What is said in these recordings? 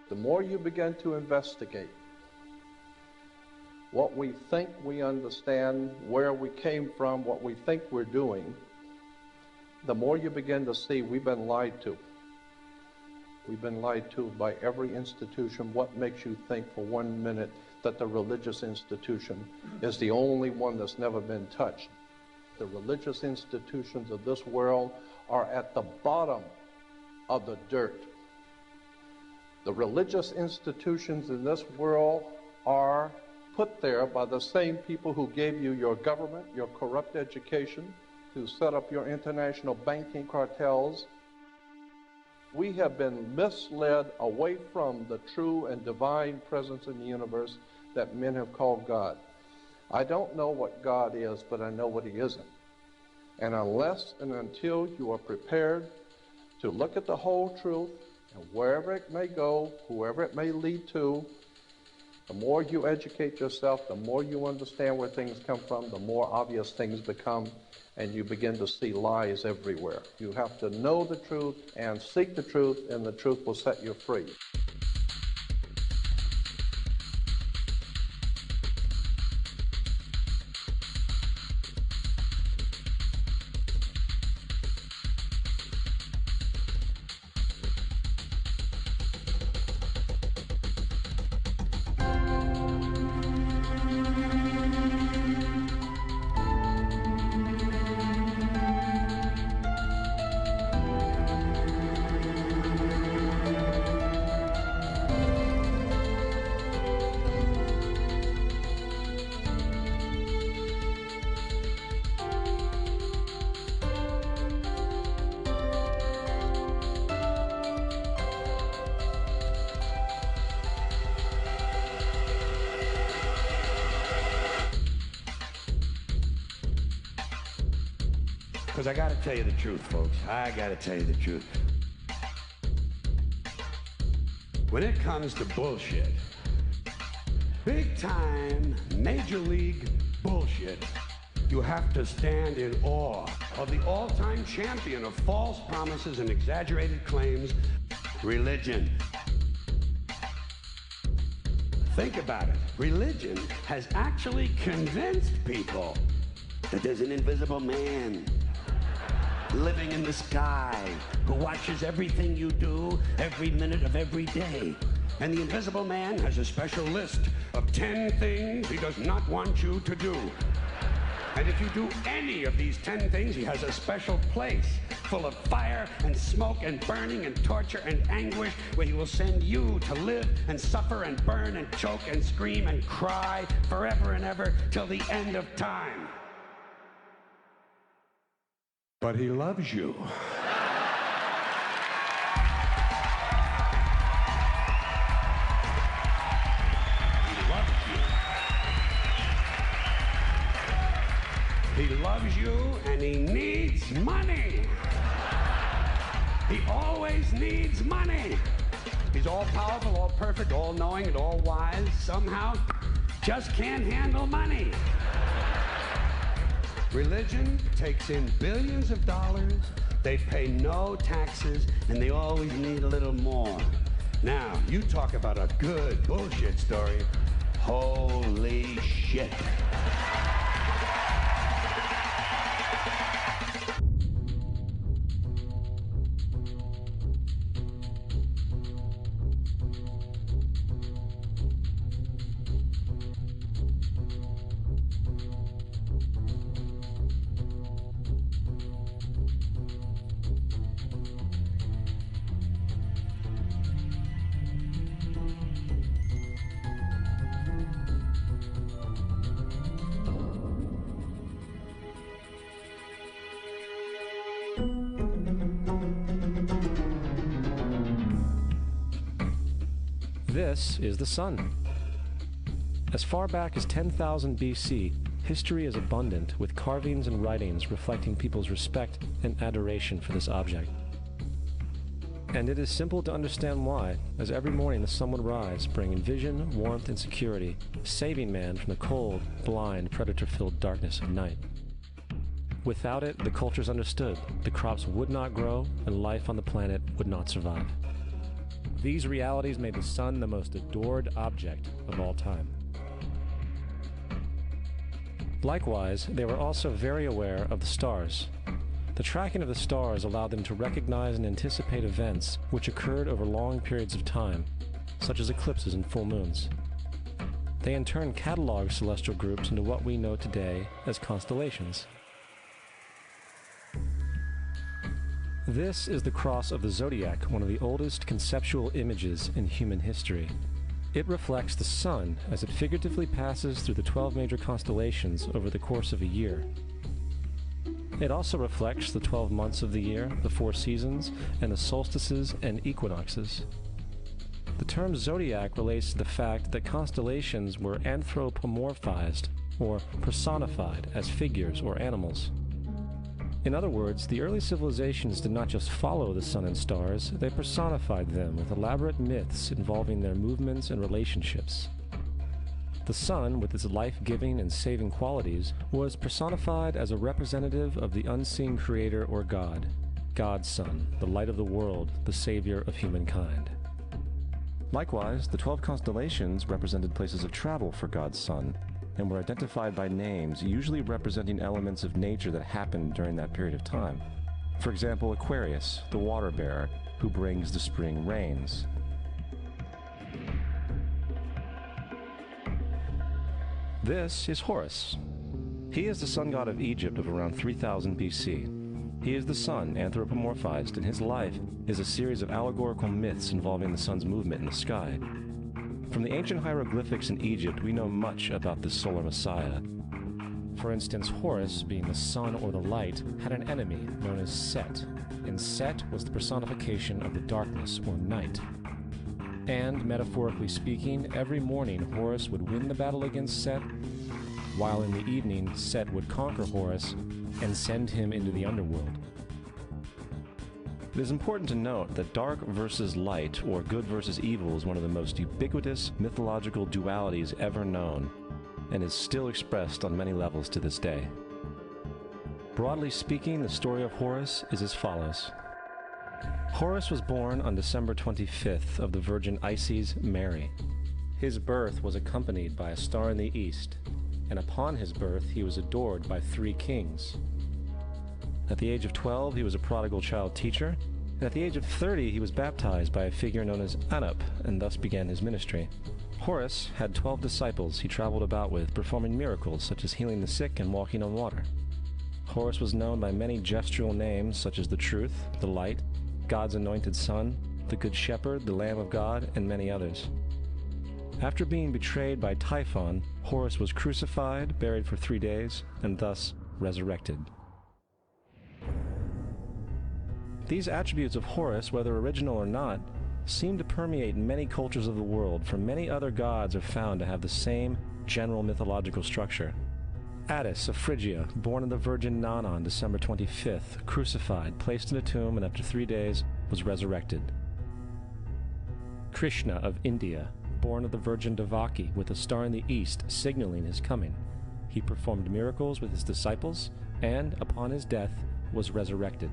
The more you begin to investigate what we think we understand, where we came from, what we think we're doing, the more you begin to see we've been lied to. We've been lied to by every institution. What makes you think for 1 minute that the religious institution is the only one that's never been touched? The religious institutions of this world are at the bottom of the dirt. The religious institutions in this world are put there by the same people who gave you your government, your corrupt education, who set up your international banking cartels. We have been misled away from the true and divine presence in the universe that men have called God. I don't know what God is, but I know what He isn't. And unless and until you are prepared to look at the whole truth, and wherever it may go, whoever it may lead to, the more you educate yourself, the more you understand where things come from, the more obvious things become, and you begin to see lies everywhere. You have to know the truth and seek the truth, and the truth will set you free. Because I got to tell you the truth, folks. I got to tell you the truth. When it comes to bullshit, big time, major league bullshit, you have to stand in awe of the all-time champion of false promises and exaggerated claims, religion. Think about it. Religion has actually convinced people that there's an invisible man living in the sky who watches everything you do every minute of every day. And the invisible man has a special list of 10 things he does not want you to do. And if you do any of these 10 things, he has a special place full of fire and smoke and burning and torture and anguish where he will send you to live and suffer and burn and choke and scream and cry forever and ever till the end of time. But he loves you. He loves you. He loves you and he needs money. He always needs money. He's all powerful, all perfect, all knowing, and all wise. Somehow, just can't handle money. Religion takes in billions of dollars, they pay no taxes, and they always need a little more. Now, you talk about a good bullshit story. Holy shit. This is the sun. As far back as 10,000 BC, history is abundant with carvings and writings reflecting people's respect and adoration for this object. And it is simple to understand why, as every morning the sun would rise, bringing vision, warmth, and security, saving man from the cold, blind, predator-filled darkness of night. Without it, the cultures understood the crops would not grow and life on the planet would not survive. These realities made the sun the most adored object of all time. Likewise, they were also very aware of the stars. The tracking of the stars allowed them to recognize and anticipate events which occurred over long periods of time, such as eclipses and full moons. They in turn cataloged celestial groups into what we know today as constellations. This is the cross of the zodiac, one of the oldest conceptual images in human history. It reflects the sun as it figuratively passes through the 12 major constellations over the course of a year. It also reflects the 12 months of the year, the 4 seasons, and the solstices and equinoxes. The term zodiac relates to the fact that constellations were anthropomorphized, or personified, as figures or animals. In other words, the early civilizations did not just follow the sun and stars, they personified them with elaborate myths involving their movements and relationships. The sun, with its life-giving and saving qualities, was personified as a representative of the unseen creator or God, God's Son, the light of the world, the savior of humankind. Likewise, the 12 constellations represented places of travel for God's Son, and were identified by names, usually representing elements of nature that happened during that period of time. For example, Aquarius, the water bearer, who brings the spring rains. This is Horus. He is the sun god of Egypt of around 3000 BC. He is the sun anthropomorphized, and his life is a series of allegorical myths involving the sun's movement in the sky. From the ancient hieroglyphics in Egypt, we know much about this solar messiah. For instance, Horus, being the sun or the light, had an enemy known as Set, and Set was the personification of the darkness or night. And, metaphorically speaking, every morning Horus would win the battle against Set, while in the evening Set would conquer Horus and send him into the underworld. It is important to note that dark versus light, or good versus evil, is one of the most ubiquitous mythological dualities ever known, and is still expressed on many levels to this day. Broadly speaking, the story of Horus is as follows. Horus was born on December 25th of the Virgin Isis Mary. His birth was accompanied by a star in the east, and upon his birth he was adored by 3 kings. At the age of 12, he was a prodigal child teacher, and at the age of 30, he was baptized by a figure known as Anup, and thus began his ministry. Horus had 12 disciples he traveled about with, performing miracles such as healing the sick and walking on water. Horus was known by many gestural names such as the Truth, the Light, God's Anointed Son, the Good Shepherd, the Lamb of God, and many others. After being betrayed by Typhon, Horus was crucified, buried for 3 days, and thus resurrected. These attributes of Horus, whether original or not, seem to permeate many cultures of the world, for many other gods are found to have the same general mythological structure. Attis of Phrygia, born of the Virgin Nana on December 25th, crucified, placed in a tomb, and after 3 days was resurrected. Krishna of India, born of the Virgin Devaki, with a star in the east signaling his coming. He performed miracles with his disciples, and, upon his death, was resurrected.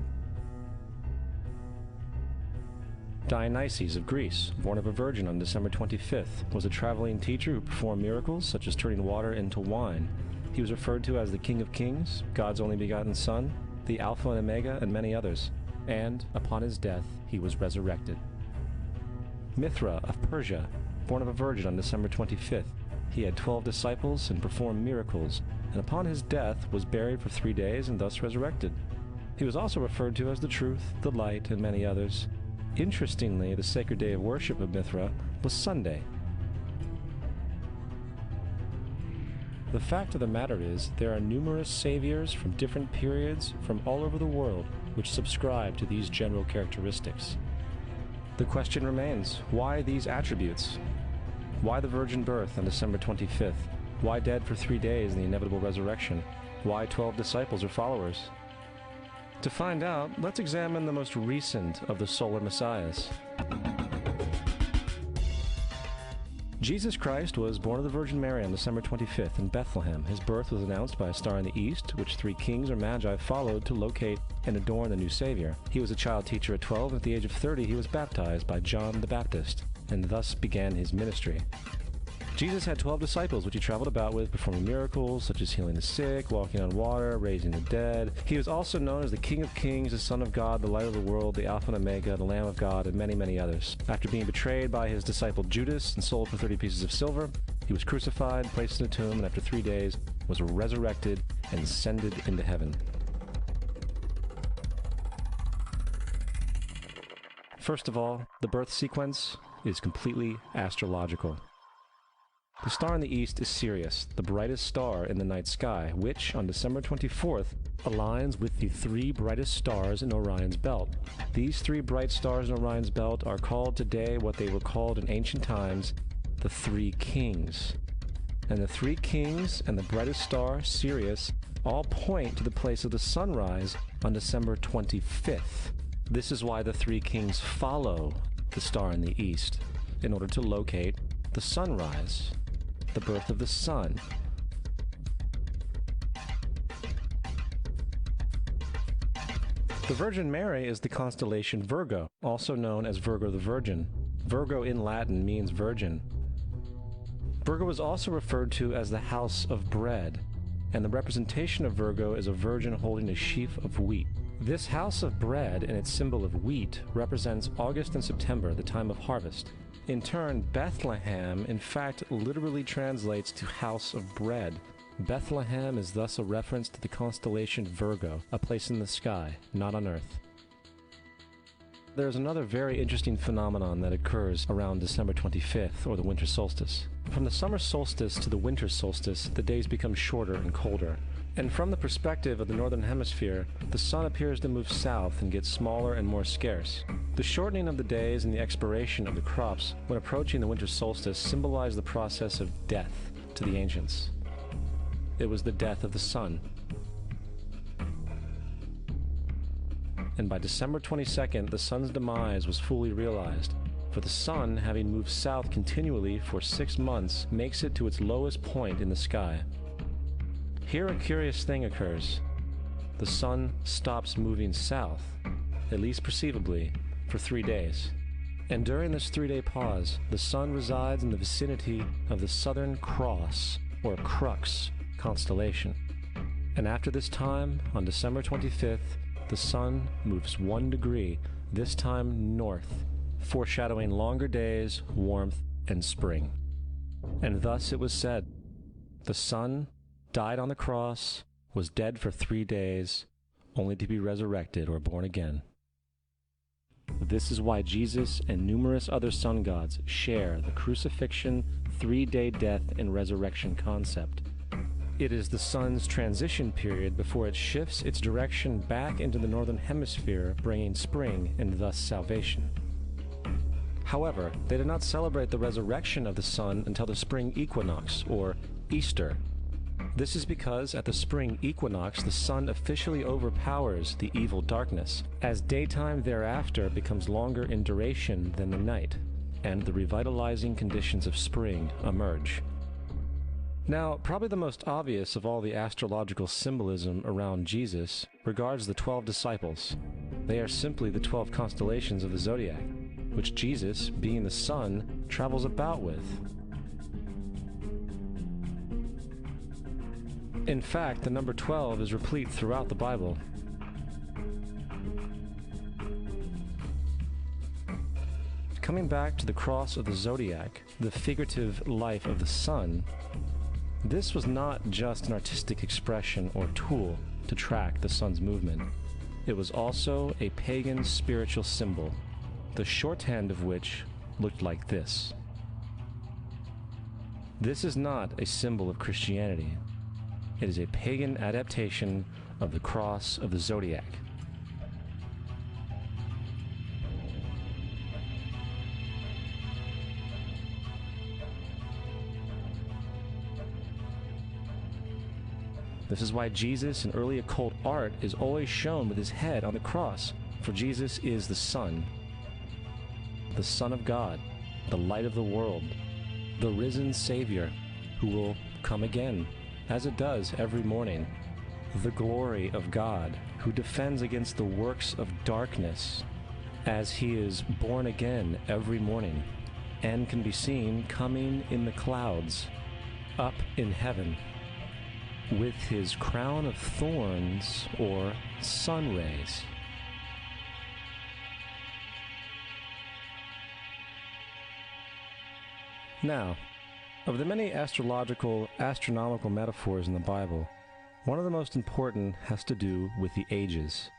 Dionysus of Greece, born of a virgin on December 25th, was a traveling teacher who performed miracles such as turning water into wine. He was referred to as the King of Kings, God's only begotten Son, the Alpha and Omega, and many others. And, upon his death, he was resurrected. Mithra of Persia, born of a virgin on December 25th, he had 12 disciples and performed miracles, and upon his death was buried for 3 days and thus resurrected. He was also referred to as the Truth, the Light, and many others. Interestingly, the sacred day of worship of Mithra was Sunday. The fact of the matter is, there are numerous saviors from different periods from all over the world which subscribe to these general characteristics. The question remains, why these attributes? Why the virgin birth on December 25th? Why dead for 3 days in the inevitable resurrection? Why 12 disciples or followers? To find out, let's examine the most recent of the solar messiahs. Jesus Christ was born of the Virgin Mary on December 25th in Bethlehem. His birth was announced by a star in the east, which 3 kings or magi followed to locate and adorn the new Savior. He was a child teacher at 12, and at the age of 30 he was baptized by John the Baptist, and thus began his ministry. Jesus had 12 disciples, which he traveled about with, performing miracles such as healing the sick, walking on water, raising the dead. He was also known as the King of Kings, the Son of God, the Light of the World, the Alpha and Omega, the Lamb of God, and many, many others. After being betrayed by his disciple Judas and sold for 30 pieces of silver, he was crucified, placed in a tomb, and after 3 days was resurrected and ascended into heaven. First of all, the birth sequence is completely astrological. The star in the east is Sirius, the brightest star in the night sky, which, on December 24th, aligns with the 3 brightest stars in Orion's belt. These 3 bright stars in Orion's belt are called today what they were called in ancient times, the 3 kings. And the 3 kings and the brightest star, Sirius, all point to the place of the sunrise on December 25th. This is why the 3 kings follow the star in the east, in order to locate the sunrise, the birth of the sun. The Virgin Mary is the constellation Virgo, also known as Virgo the Virgin. Virgo in Latin means virgin. Virgo is also referred to as the house of bread, and the representation of Virgo is a virgin holding a sheaf of wheat. This house of bread and its symbol of wheat represents August and September, the time of harvest. In turn, Bethlehem, in fact, literally translates to house of bread. Bethlehem is thus a reference to the constellation Virgo, a place in the sky, not on Earth. There's another very interesting phenomenon that occurs around December 25th, or the winter solstice. From the summer solstice to the winter solstice, the days become shorter and colder. And from the perspective of the northern hemisphere, the sun appears to move south and get smaller and more scarce. The shortening of the days and the expiration of the crops when approaching the winter solstice symbolize the process of death to the ancients. It was the death of the sun. And by December 22nd, the sun's demise was fully realized, for the sun, having moved south continually for 6 months, makes it to its lowest point in the sky. Here a curious thing occurs. The sun stops moving south, at least perceivably, for 3 days. And during this 3-day pause, the sun resides in the vicinity of the Southern Cross, or Crux, constellation. And after this time, on December 25th, the sun moves 1 degree, this time north, foreshadowing longer days, warmth, and spring. And thus it was said, the sun died on the cross, was dead for 3 days, only to be resurrected or born again. This is why Jesus and numerous other sun gods share the crucifixion, 3-day death, and resurrection concept. It is the sun's transition period before it shifts its direction back into the northern hemisphere, bringing spring and thus salvation. However, they did not celebrate the resurrection of the sun until the spring equinox, or Easter. This is because at the spring equinox the sun officially overpowers the evil darkness, as daytime thereafter becomes longer in duration than the night, and the revitalizing conditions of spring emerge. Now, probably the most obvious of all the astrological symbolism around Jesus regards the 12 disciples. They are simply the 12 constellations of the zodiac, which Jesus, being the sun, travels about with. In fact, the number 12 is replete throughout the Bible. Coming back to the cross of the zodiac, the figurative life of the sun, this was not just an artistic expression or tool to track the sun's movement. It was also a pagan spiritual symbol, the shorthand of which looked like this. This is not a symbol of Christianity. It is a pagan adaptation of the cross of the zodiac. This is why Jesus in early occult art is always shown with his head on the cross, for Jesus is the Son of God, the light of the world, the risen Savior, who will come again, as it does every morning. the glory of God, who defends against the works of darkness, as he is born again every morning, and can be seen coming in the clouds, up in heaven, with his crown of thorns, or sun rays. Now, of the many astronomical metaphors in the Bible, one of the most important has to do with the ages.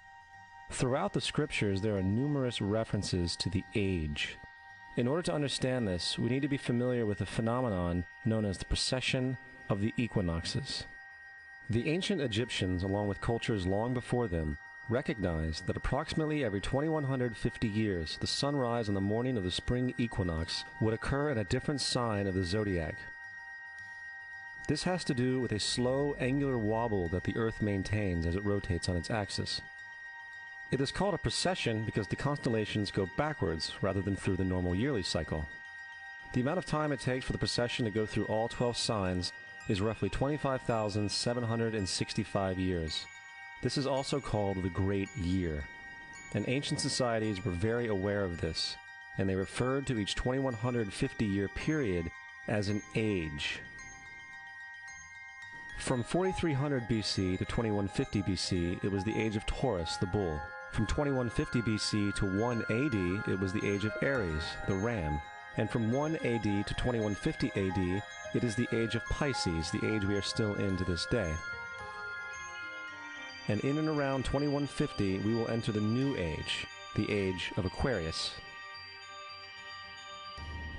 Throughout the scriptures, there are numerous references to the age. In order to understand this, we need to be familiar with a phenomenon known as the precession of the equinoxes. The ancient Egyptians, along with cultures long before them, recognized that approximately every 2150 years, the sunrise on the morning of the spring equinox would occur in a different sign of the zodiac. This has to do with a slow, angular wobble that the Earth maintains as it rotates on its axis. It is called a precession because the constellations go backwards rather than through the normal yearly cycle. The amount of time it takes for the precession to go through all 12 signs is roughly 25,765 years. This is also called the Great Year, and ancient societies were very aware of this, and they referred to each 2150-year period as an age. From 4300 BC to 2150 BC, it was the age of Taurus, the bull. From 2150 BC to 1 AD, it was the age of Aries, the ram. And from 1 AD to 2150 AD, it is the age of Pisces, the age we are still in to this day. And in and around 2150, we will enter the new age, the age of Aquarius.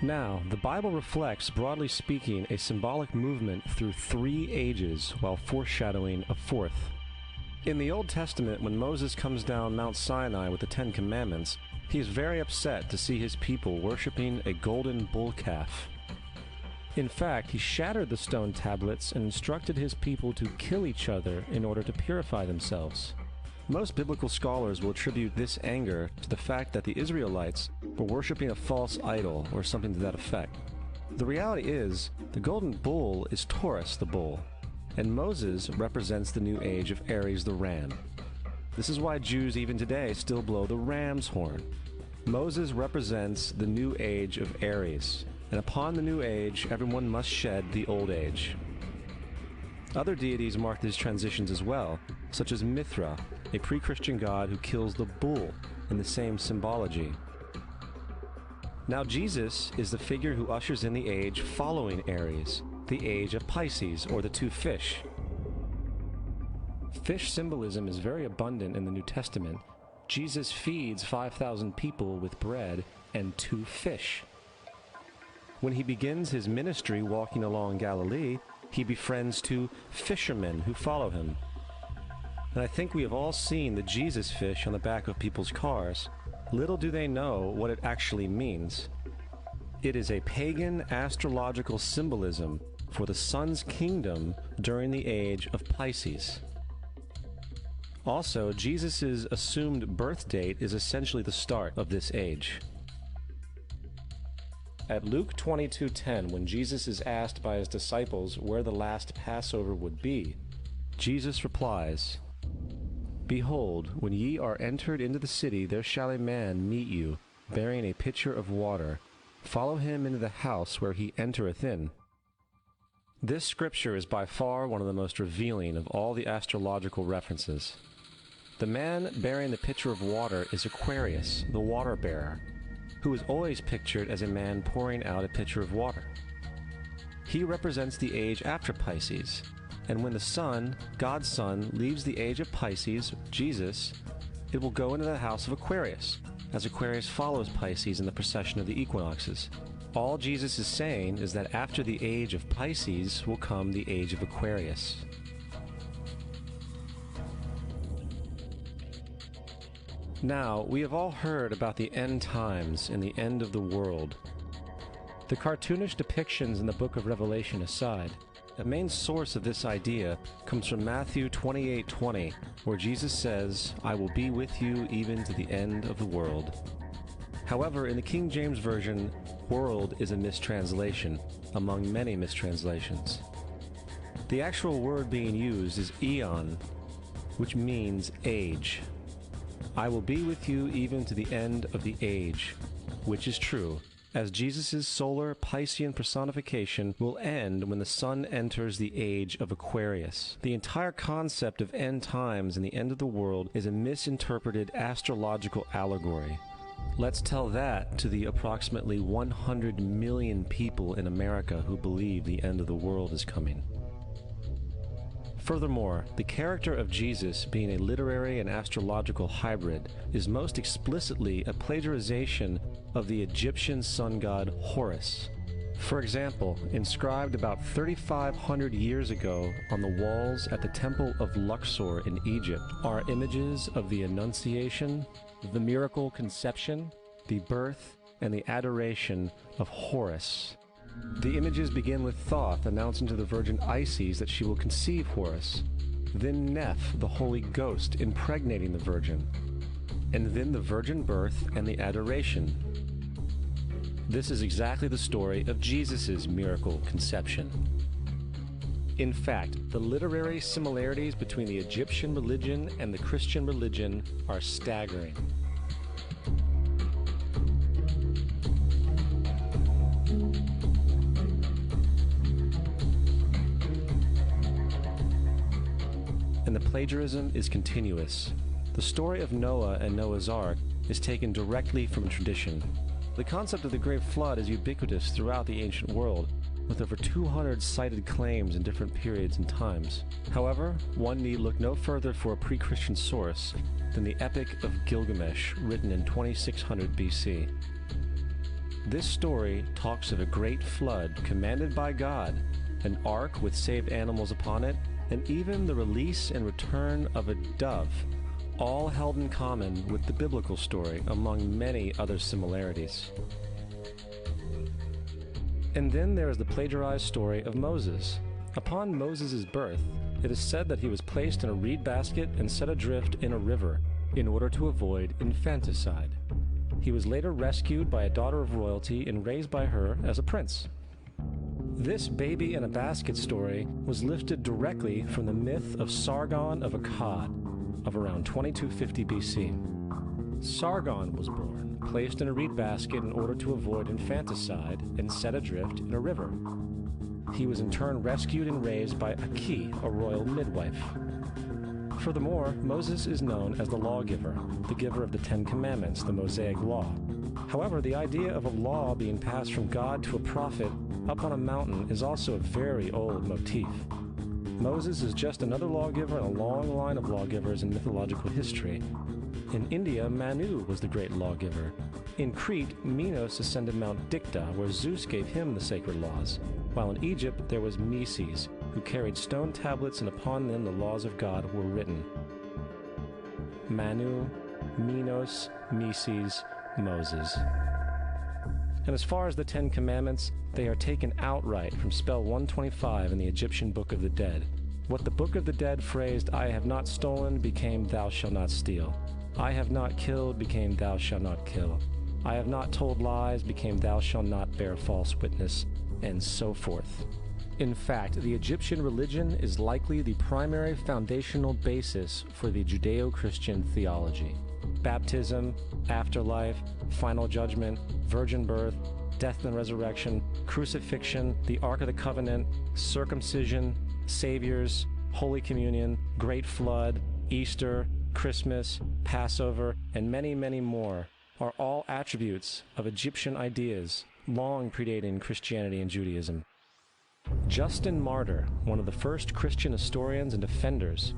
Now, the Bible reflects, broadly speaking, a symbolic movement through 3 ages while foreshadowing a 4th. In the Old Testament, when Moses comes down Mount Sinai with the 10 Commandments, he is very upset to see his people worshiping a golden bull calf. In fact, he shattered the stone tablets and instructed his people to kill each other in order to purify themselves. Most biblical scholars will attribute this anger to the fact that the Israelites were worshiping a false idol or something to that effect. The reality is, the golden bull is Taurus the bull, and Moses represents the new age of Aries the ram. This is why Jews even today still blow the ram's horn. Moses represents the new age of Aries, and upon the new age, everyone must shed the old age. Other deities mark these transitions as well, such as Mithra, a pre-Christian god who kills the bull in the same symbology. Now Jesus is the figure who ushers in the age following Aries, the age of Pisces, or the 2 fish. Fish symbolism is very abundant in the New Testament. Jesus feeds 5,000 people with bread and 2 fish. When he begins his ministry walking along Galilee, he befriends 2 fishermen who follow him. And I think we have all seen the Jesus fish on the back of people's cars. Little do they know what it actually means. It is a pagan astrological symbolism for the sun's kingdom during the age of Pisces. Also, Jesus' assumed birth date is essentially the start of this age. At Luke 22:10, when Jesus is asked by his disciples where the last Passover would be, Jesus replies, "Behold, when ye are entered into the city, there shall a man meet you, bearing a pitcher of water. Follow him into the house where he entereth in." This scripture is by far one of the most revealing of all the astrological references. The man bearing the pitcher of water is Aquarius, the water bearer, who is always pictured as a man pouring out a pitcher of water. He represents the age after Pisces, and when the sun, God's Son, leaves the age of Pisces, Jesus, it will go into the house of Aquarius, as Aquarius follows Pisces in the precession of the equinoxes. All Jesus is saying is that after the age of Pisces will come the age of Aquarius. Now, we have all heard about the end times and the end of the world. The cartoonish depictions in the book of Revelation aside, the main source of this idea comes from Matthew 28:20, where Jesus says, "I will be with you even to the end of the world." However, in the King James Version, world is a mistranslation, among many mistranslations. The actual word being used is eon, which means age. I will be with you even to the end of the age, which is true, as Jesus' solar Piscean personification will end when the sun enters the age of Aquarius. The entire concept of end times and the end of the world is a misinterpreted astrological allegory. Let's tell that to the approximately 100 million people in America who believe the end of the world is coming. Furthermore, the character of Jesus being a literary and astrological hybrid is most explicitly a plagiarization of the Egyptian sun god Horus. For example, inscribed about 3,500 years ago on the walls at the Temple of Luxor in Egypt are images of the Annunciation, the miracle conception, the birth, and the adoration of Horus. The images begin with Thoth announcing to the Virgin Isis that she will conceive Horus, then Neph, the Holy Ghost, impregnating the Virgin, and then the virgin birth and the adoration. This is exactly the story of Jesus' miracle conception. In fact, the literary similarities between the Egyptian religion and the Christian religion are staggering. And the plagiarism is continuous. The story of Noah and Noah's Ark is taken directly from tradition. The concept of the Great Flood is ubiquitous throughout the ancient world, with over 200 cited claims in different periods and times. However, one need look no further for a pre-Christian source than the Epic of Gilgamesh, written in 2600 BC. This story talks of a great flood commanded by God, an ark with saved animals upon it, and even the release and return of a dove, all held in common with the biblical story among many other similarities. And then there is the plagiarized story of Moses. Upon Moses' birth, it is said that he was placed in a reed basket and set adrift in a river in order to avoid infanticide. He was later rescued by a daughter of royalty and raised by her as a prince. This baby in a basket story was lifted directly from the myth of Sargon of Akkad of around 2250 BC. Sargon was born, placed in a reed basket in order to avoid infanticide, and set adrift in a river. He was in turn rescued and raised by Aki, a royal midwife. Furthermore, Moses is known as the lawgiver, the giver of the Ten Commandments, the Mosaic Law. However, the idea of a law being passed from God to a prophet up on a mountain is also a very old motif. Moses is just another lawgiver in a long line of lawgivers in mythological history. In India, Manu was the great lawgiver. In Crete, Minos ascended Mount Dicta, where Zeus gave him the sacred laws, while in Egypt there was Meses, who carried stone tablets and upon them the laws of God were written. Manu, Minos, Meses, Moses. And as far as the Ten Commandments, they are taken outright from spell 125 in the Egyptian Book of the Dead. What the Book of the Dead phrased, "I have not stolen," became "Thou shalt not steal." "I have not killed," became "Thou shalt not kill." "I have not told lies," became "Thou shalt not bear false witness," and so forth. In fact, the Egyptian religion is likely the primary foundational basis for the Judeo-Christian theology. Baptism, afterlife, final judgment, virgin birth, death and resurrection, crucifixion, the Ark of the Covenant, circumcision, saviors, Holy Communion, Great Flood, Easter, Christmas, Passover, and many, many more are all attributes of Egyptian ideas long predating Christianity and Judaism. Justin Martyr, one of the first Christian historians and defenders,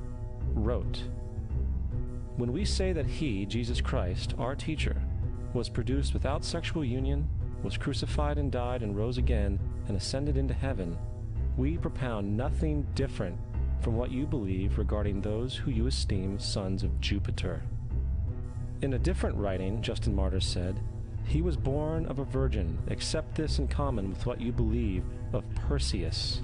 wrote, "When we say that he, Jesus Christ, our teacher, was produced without sexual union, was crucified and died and rose again and ascended into heaven, we propound nothing different from what you believe regarding those who you esteem sons of Jupiter." In a different writing, Justin Martyr said, "He was born of a virgin, accept this in common with what you believe of Perseus."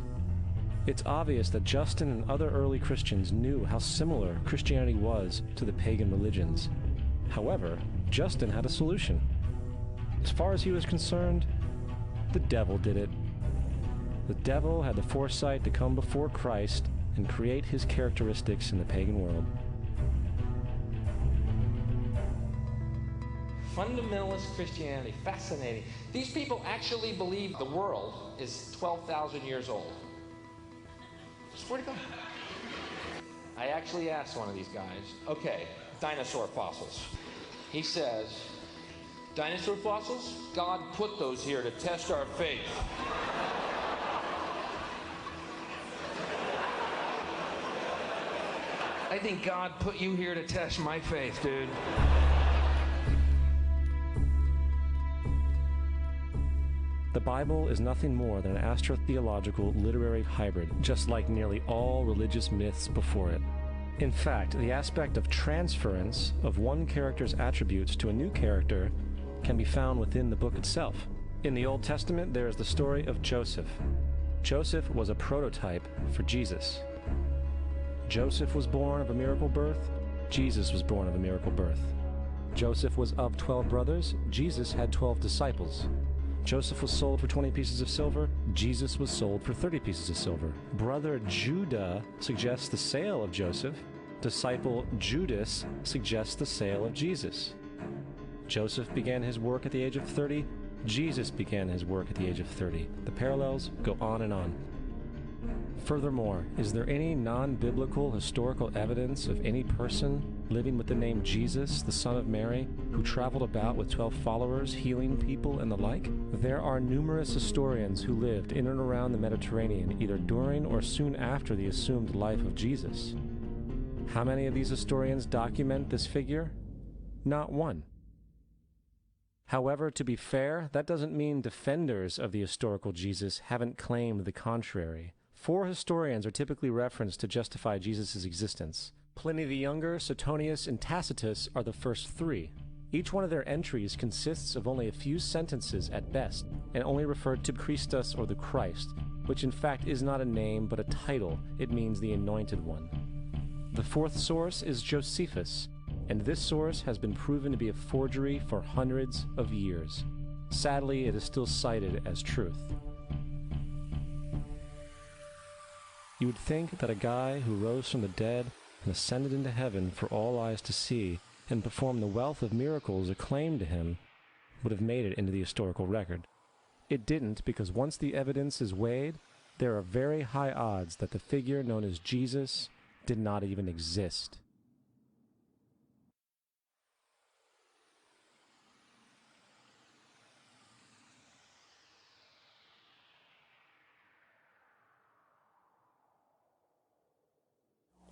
It's obvious that Justin and other early Christians knew how similar Christianity was to the pagan religions. However, Justin had a solution. As far as he was concerned, the devil did it. The devil had the foresight to come before Christ and create his characteristics in the pagan world. Fundamentalist Christianity, fascinating. These people actually believe the world is 12,000 years old. Swear to God. I actually asked one of these guys, okay, dinosaur fossils. He says, dinosaur fossils? God put those here to test our faith. I think God put you here to test my faith, dude. The Bible is nothing more than an astrotheological literary hybrid, just like nearly all religious myths before it. In fact, the aspect of transference of one character's attributes to a new character can be found within the book itself. In the Old Testament, there is the story of Joseph. Joseph was a prototype for Jesus. Joseph was born of a miracle birth. Jesus was born of a miracle birth. Joseph was of 12 brothers. Jesus had 12 disciples. Joseph was sold for 20 pieces of silver. Jesus was sold for 30 pieces of silver. Brother Judah suggests the sale of Joseph. Disciple Judas suggests the sale of Jesus. Joseph began his work at the age of 30. Jesus began his work at the age of 30. The parallels go on and on. Furthermore, is there any non-biblical historical evidence of any person living with the name Jesus, the son of Mary, who traveled about with 12 followers, healing people and the like? There are numerous historians who lived in and around the Mediterranean, either during or soon after the assumed life of Jesus. How many of these historians document this figure? Not one. However, to be fair, that doesn't mean defenders of the historical Jesus haven't claimed the contrary. 4 historians are typically referenced to justify Jesus' existence. Pliny the Younger, Suetonius, and Tacitus are the first 3. Each one of their entries consists of only a few sentences at best, and only referred to Christus or the Christ, which in fact is not a name but a title. It means the Anointed One. The 4th source is Josephus, and this source has been proven to be a forgery for hundreds of years. Sadly, it is still cited as truth. You would think that a guy who rose from the dead and ascended into heaven for all eyes to see and performed the wealth of miracles acclaimed to him would have made it into the historical record. It didn't, because once the evidence is weighed, there are very high odds that the figure known as Jesus did not even exist.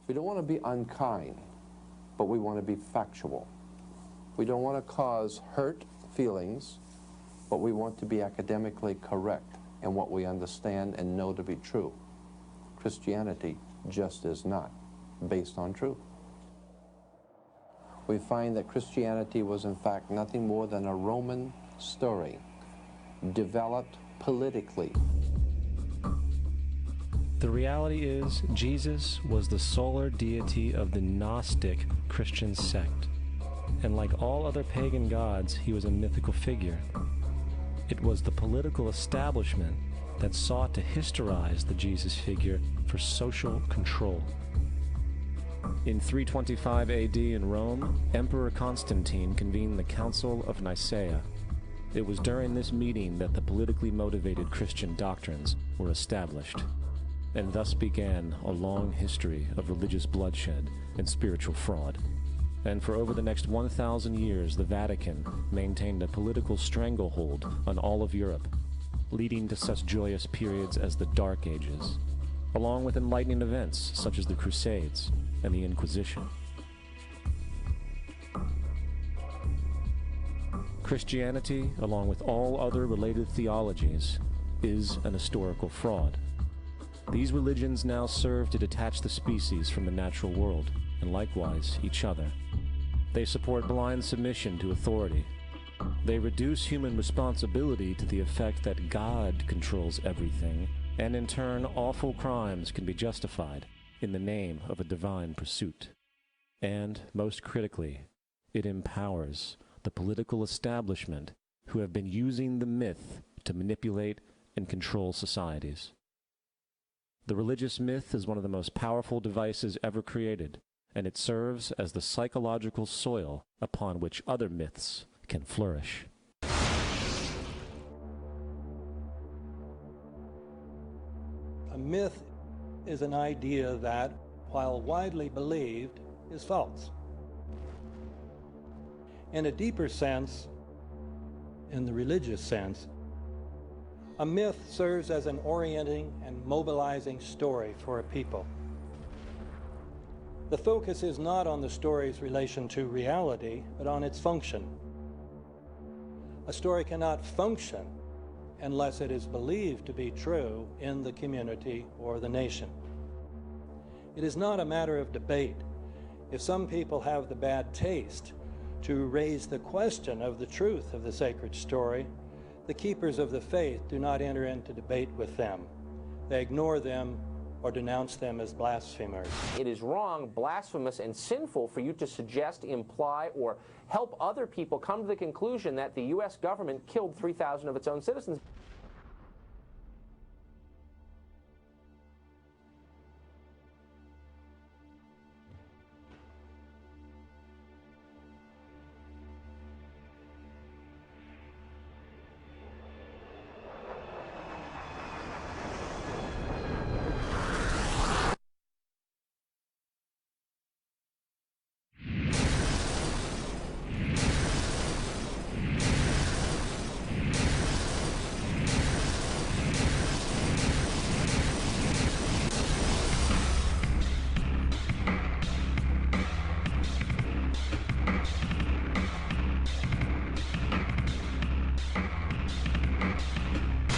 We don't want to be unkind, but we want to be factual. We don't want to cause hurt feelings, but we want to be academically correct in what we understand and know to be true. Christianity just is not based on truth. We find that Christianity was in fact nothing more than a Roman story developed politically. The reality is, Jesus was the solar deity of the Gnostic Christian sect, and like all other pagan gods, he was a mythical figure. It was the political establishment that sought to historize the Jesus figure for social control. In 325 AD in Rome, Emperor Constantine convened the Council of Nicaea. It was during this meeting that the politically motivated Christian doctrines were established. And thus began a long history of religious bloodshed and spiritual fraud. And for over the next 1,000 years, the Vatican maintained a political stranglehold on all of Europe, leading to such joyous periods as the Dark Ages, along with enlightening events such as the Crusades and the Inquisition. Christianity, along with all other related theologies, is an historical fraud. These religions now serve to detach the species from the natural world, and likewise each other. They support blind submission to authority. They reduce human responsibility to the effect that God controls everything, and in turn awful crimes can be justified in the name of a divine pursuit. And, most critically, it empowers the political establishment who have been using the myth to manipulate and control societies. The religious myth is one of the most powerful devices ever created, and it serves as the psychological soil upon which other myths can flourish. A myth is an idea that, while widely believed, is false. In a deeper sense, in the religious sense, a myth serves as an orienting and mobilizing story for a people. The focus is not on the story's relation to reality, but on its function. A story cannot function unless it is believed to be true in the community or the nation. It is not a matter of debate. If some people have the bad taste to raise the question of the truth of the sacred story, the keepers of the faith do not enter into debate with them. They ignore them or denounce them as blasphemers. It is wrong, blasphemous, and sinful for you to suggest, imply, or help other people come to the conclusion that the U.S. government killed 3,000 of its own citizens.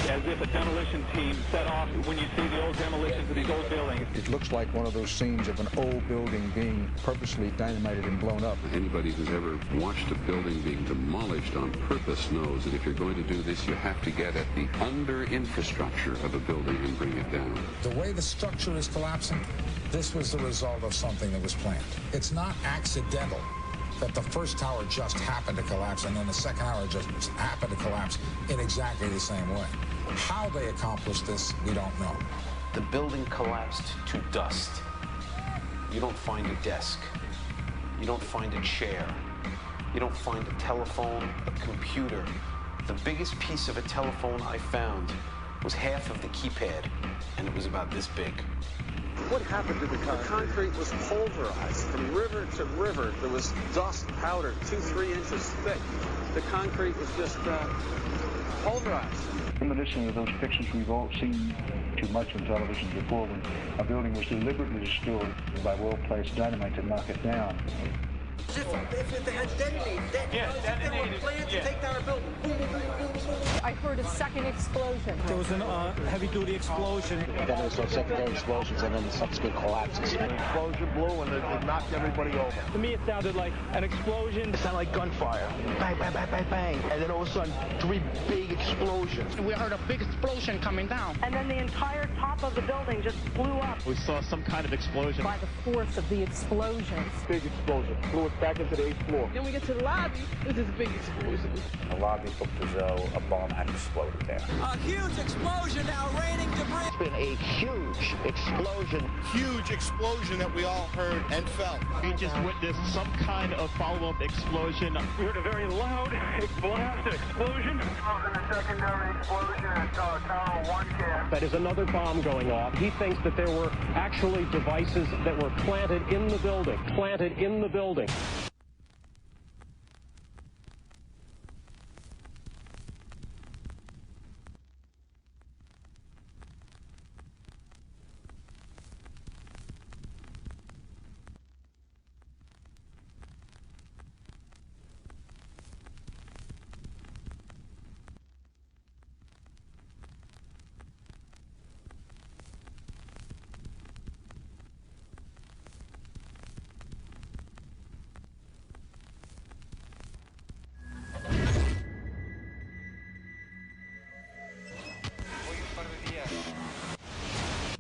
As if a demolition team set off when you see the old demolitions of these old buildings. It looks like one of those scenes of an old building being purposely dynamited and blown up. Anybody who's ever watched a building being demolished on purpose knows that if you're going to do this, you have to get at the under-infrastructure of a building and bring it down. The way the structure is collapsing, this was the result of something that was planned. It's not accidental that the first tower just happened to collapse and then the second tower just happened to collapse in exactly the same way. How they accomplished this, we don't know. The building collapsed to dust. You don't find a desk. You don't find a chair. You don't find a telephone, a computer. The biggest piece of a telephone I found was half of the keypad, and it was about this big. What happened to the concrete? The concrete was pulverized from river to river. There was dust, powder, 2-3 inches thick. The concrete was just pulverized. Reminiscent of those pictures we've all seen too much on television before, when a building was deliberately destroyed by well-placed dynamite to knock it down. If they had detonated, they were planned to take down a building. I heard a second explosion. There was a heavy-duty explosion. Then there was some secondary explosions and then subsequent collapses. An explosion blew and it knocked everybody over. To me, it sounded like an explosion. It sounded like gunfire. Bang, bang, bang, bang, bang. And then all of a sudden, 3 big explosions. We heard a big explosion coming down. And then the entire top of the building just blew up. We saw some kind of explosion. By the force of the explosions. Big explosion. Blew it back into the 8th floor. Then we get to the lobby. This is a big explosion. The lobby looked as though a bomb had exploded there. A huge explosion now raining debris. It's been a huge explosion. Huge explosion that we all heard and felt. We just witnessed some kind of follow-up explosion. We heard a very loud blast explosion. A secondary explosion at Tower 1 camp. That is another bomb going off. He thinks that there were actually devices that were planted in the building. Planted in the building.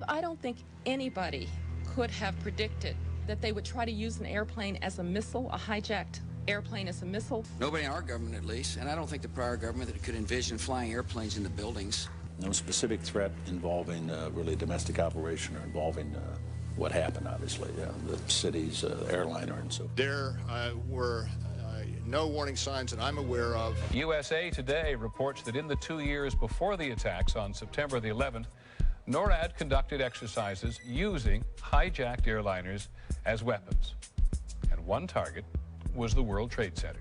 I don't think anybody could have predicted that they would try to use an airplane as a missile, a hijacked airplane as a missile. Nobody in our government, at least, and I don't think the prior government that could envision flying airplanes into buildings. No specific threat involving really domestic operation or involving what happened, obviously, the city's airliner and so forth. There were no warning signs that I'm aware of. USA Today reports that in the 2 years before the attacks on September the 11th, NORAD conducted exercises using hijacked airliners as weapons. And one target was the World Trade Center.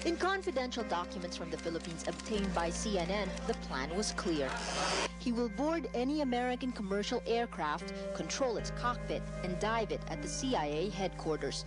In confidential documents from the Philippines obtained by CNN, the plan was clear. He will board any American commercial aircraft, control its cockpit, and dive it at the CIA headquarters.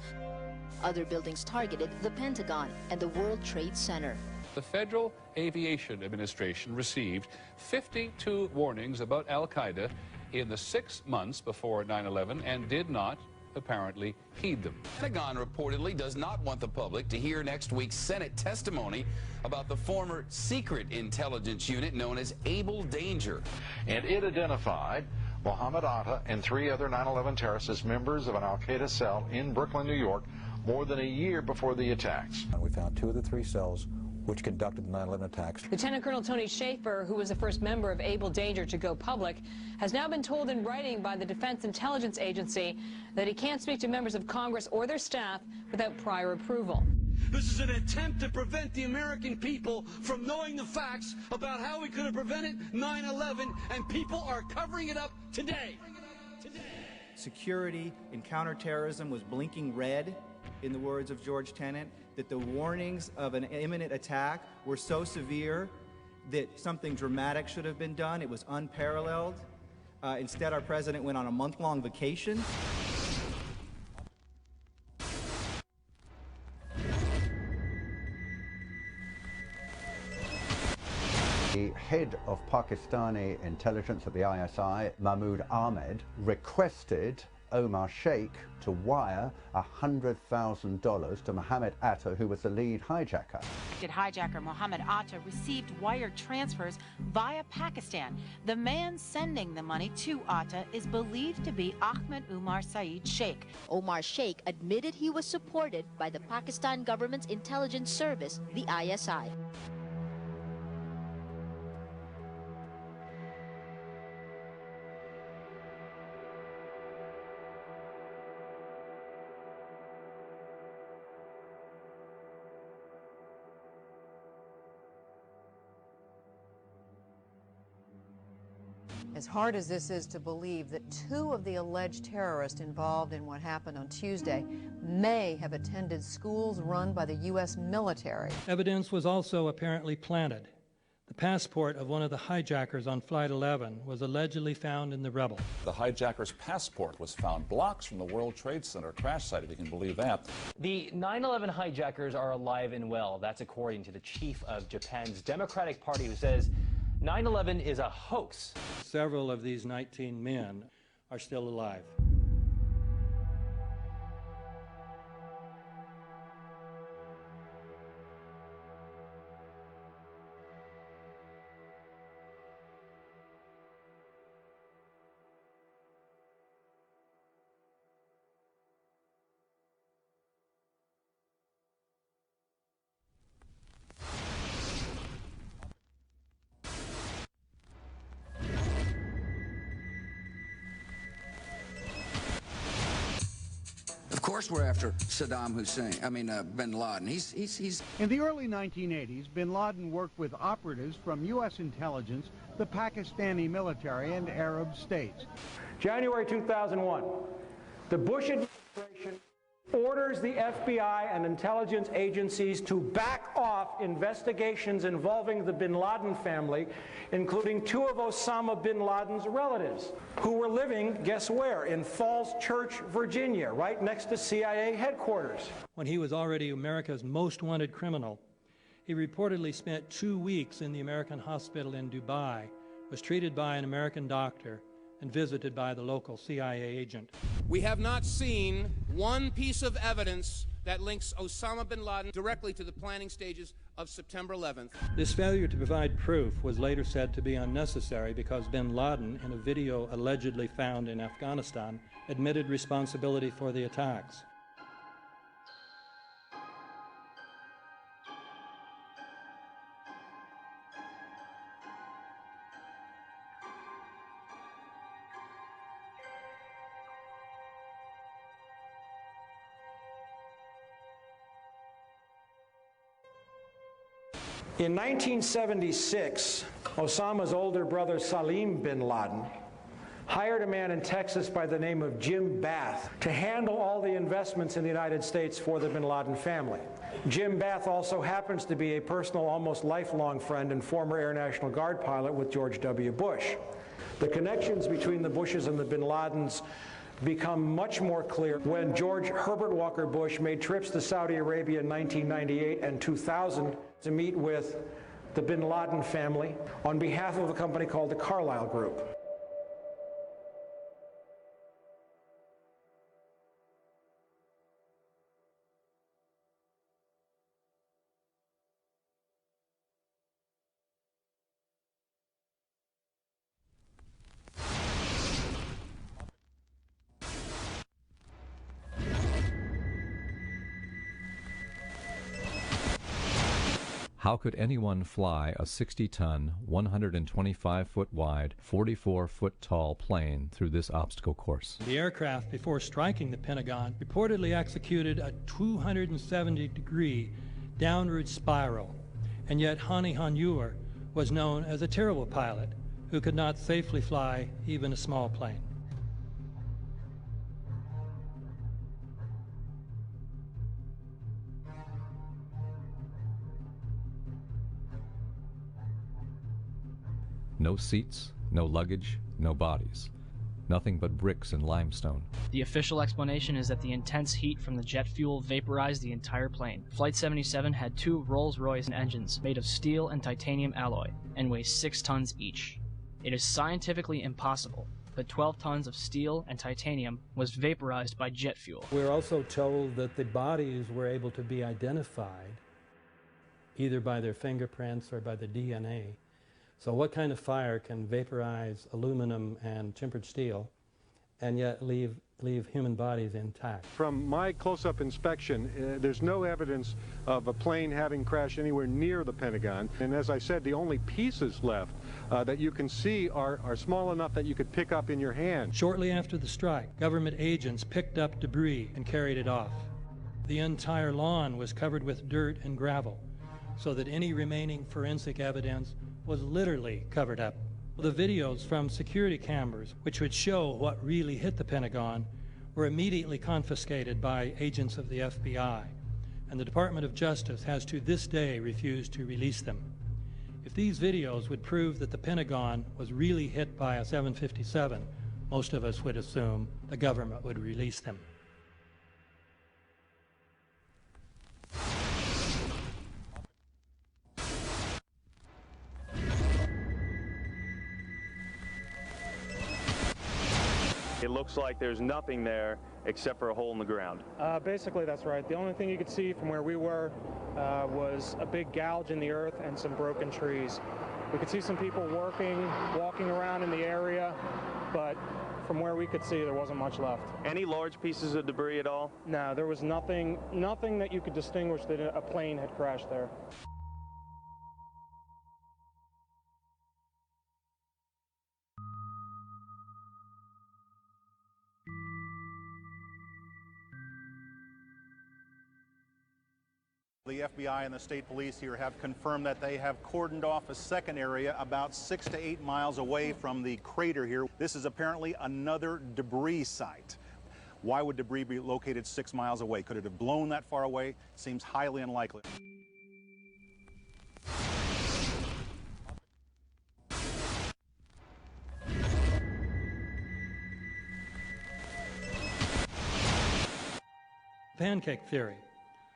Other buildings targeted the Pentagon and the World Trade Center. The Federal Aviation Administration received 52 warnings about Al-Qaeda in the 6 months before 9/11 and did not apparently heed them. The Pentagon reportedly does not want the public to hear next week's Senate testimony about the former secret intelligence unit known as Able Danger. And it identified Mohammed Atta and 3 other 9/11 terrorists as members of an al-Qaeda cell in Brooklyn, New York, more than a year before the attacks. We found 2 of the 3 cells which conducted the 9/11 attacks. Lieutenant Colonel Tony Schaefer, who was the first member of Able Danger to go public, has now been told in writing by the Defense Intelligence Agency that he can't speak to members of Congress or their staff without prior approval. This is an attempt to prevent the American people from knowing the facts about how we could have prevented 9/11, and people are covering it up today. Security and counterterrorism was blinking red, in the words of George Tenet, that the warnings of an imminent attack were so severe that something dramatic should have been done. It was unparalleled. Instead, our president went on a month-long vacation. The head of Pakistani intelligence at the ISI, Mahmoud Ahmed, requested Omar Sheikh to wire $100,000 to Mohammed Atta, who was the lead hijacker. Hijacker Mohammed Atta received wire transfers via Pakistan. The man sending the money to Atta is believed to be Ahmed Umar Saeed Sheikh. Omar Sheikh admitted he was supported by the Pakistan government's intelligence service, the ISI. As hard as this is to believe that 2 of the alleged terrorists involved in what happened on Tuesday may have attended schools run by the U.S. military. Evidence was also apparently planted. The passport of one of the hijackers on Flight 11 was allegedly found in the rubble. The hijacker's passport was found blocks from the World Trade Center crash site, if you can believe that. The 9/11 hijackers are alive and well. That's according to the chief of Japan's Democratic Party, who says 9/11 is a hoax. Several of these 19 men are still alive. Of course we're after Saddam Hussein, bin Laden. He's... In the early 1980s, bin Laden worked with operatives from U.S. intelligence, the Pakistani military, and Arab states. January 2001, the Bush administration orders the FBI and intelligence agencies to back off investigations involving the bin Laden family, including 2 of Osama bin Laden's relatives, who were living, guess where, in Falls Church, Virginia, right next to CIA headquarters. When he was already America's most wanted criminal, he reportedly spent 2 weeks in the American hospital in Dubai, was treated by an American doctor, and visited by the local CIA agent. We have not seen one piece of evidence that links Osama bin Laden directly to the planning stages of September 11th. This failure to provide proof was later said to be unnecessary because bin Laden, in a video allegedly found in Afghanistan, admitted responsibility for the attacks. In 1976, Osama's older brother Salim bin Laden hired a man in Texas by the name of Jim Bath to handle all the investments in the United States for the bin Laden family. Jim Bath also happens to be a personal, almost lifelong friend and former Air National Guard pilot with George W. Bush. The connections between the Bushes and the bin Ladens become much more clear when George Herbert Walker Bush made trips to Saudi Arabia in 1998 and 2000 to meet with the bin Laden family on behalf of a company called the Carlyle Group. How could anyone fly a 60-ton, 125-foot wide, 44-foot tall plane through this obstacle course? The aircraft, before striking the Pentagon, reportedly executed a 270-degree downward spiral, and yet Hani Hanjour was known as a terrible pilot who could not safely fly even a small plane. No seats, no luggage, no bodies. Nothing but bricks and limestone. The official explanation is that the intense heat from the jet fuel vaporized the entire plane. Flight 77 had 2 Rolls-Royce engines made of steel and titanium alloy and weigh 6 tons each. It is scientifically impossible, but 12 tons of steel and titanium was vaporized by jet fuel. We're also told that the bodies were able to be identified either by their fingerprints or by the DNA. So what kind of fire can vaporize aluminum and tempered steel and yet leave human bodies intact? From my close-up inspection, there's no evidence of a plane having crashed anywhere near the Pentagon. And as I said, the only pieces left that you can see are small enough that you could pick up in your hand. Shortly after the strike, government agents picked up debris and carried it off. The entire lawn was covered with dirt and gravel, so that any remaining forensic evidence was literally covered up. The videos from security cameras, which would show what really hit the Pentagon, were immediately confiscated by agents of the FBI, and the Department of Justice has to this day refused to release them. If these videos would prove that the Pentagon was really hit by a 757, most of us would assume the government would release them. It looks like there's nothing there except for a hole in the ground. Basically, that's right. The only thing you could see from where we were was a big gouge in the earth and some broken trees. We could see some people walking around in the area, but from where we could see, there wasn't much left. Any large pieces of debris at all? No, there was nothing that you could distinguish that a plane had crashed there. The FBI and the state police here have confirmed that they have cordoned off a second area about 6 to 8 miles away from the crater here. This is apparently another debris site. Why would debris be located 6 miles away? Could it have blown that far away? Seems highly unlikely. Pancake theory,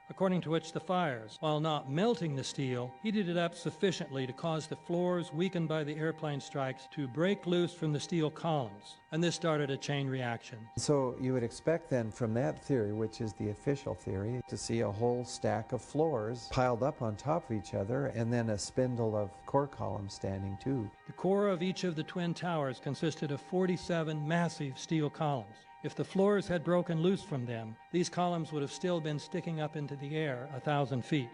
according to which the fires, while not melting the steel, heated it up sufficiently to cause the floors weakened by the airplane strikes to break loose from the steel columns, and this started a chain reaction. So you would expect then from that theory, which is the official theory, to see a whole stack of floors piled up on top of each other and then a spindle of core columns standing too. The core of each of the twin towers consisted of 47 massive steel columns. If the floors had broken loose from them, these columns would have still been sticking up into the air 1,000 feet.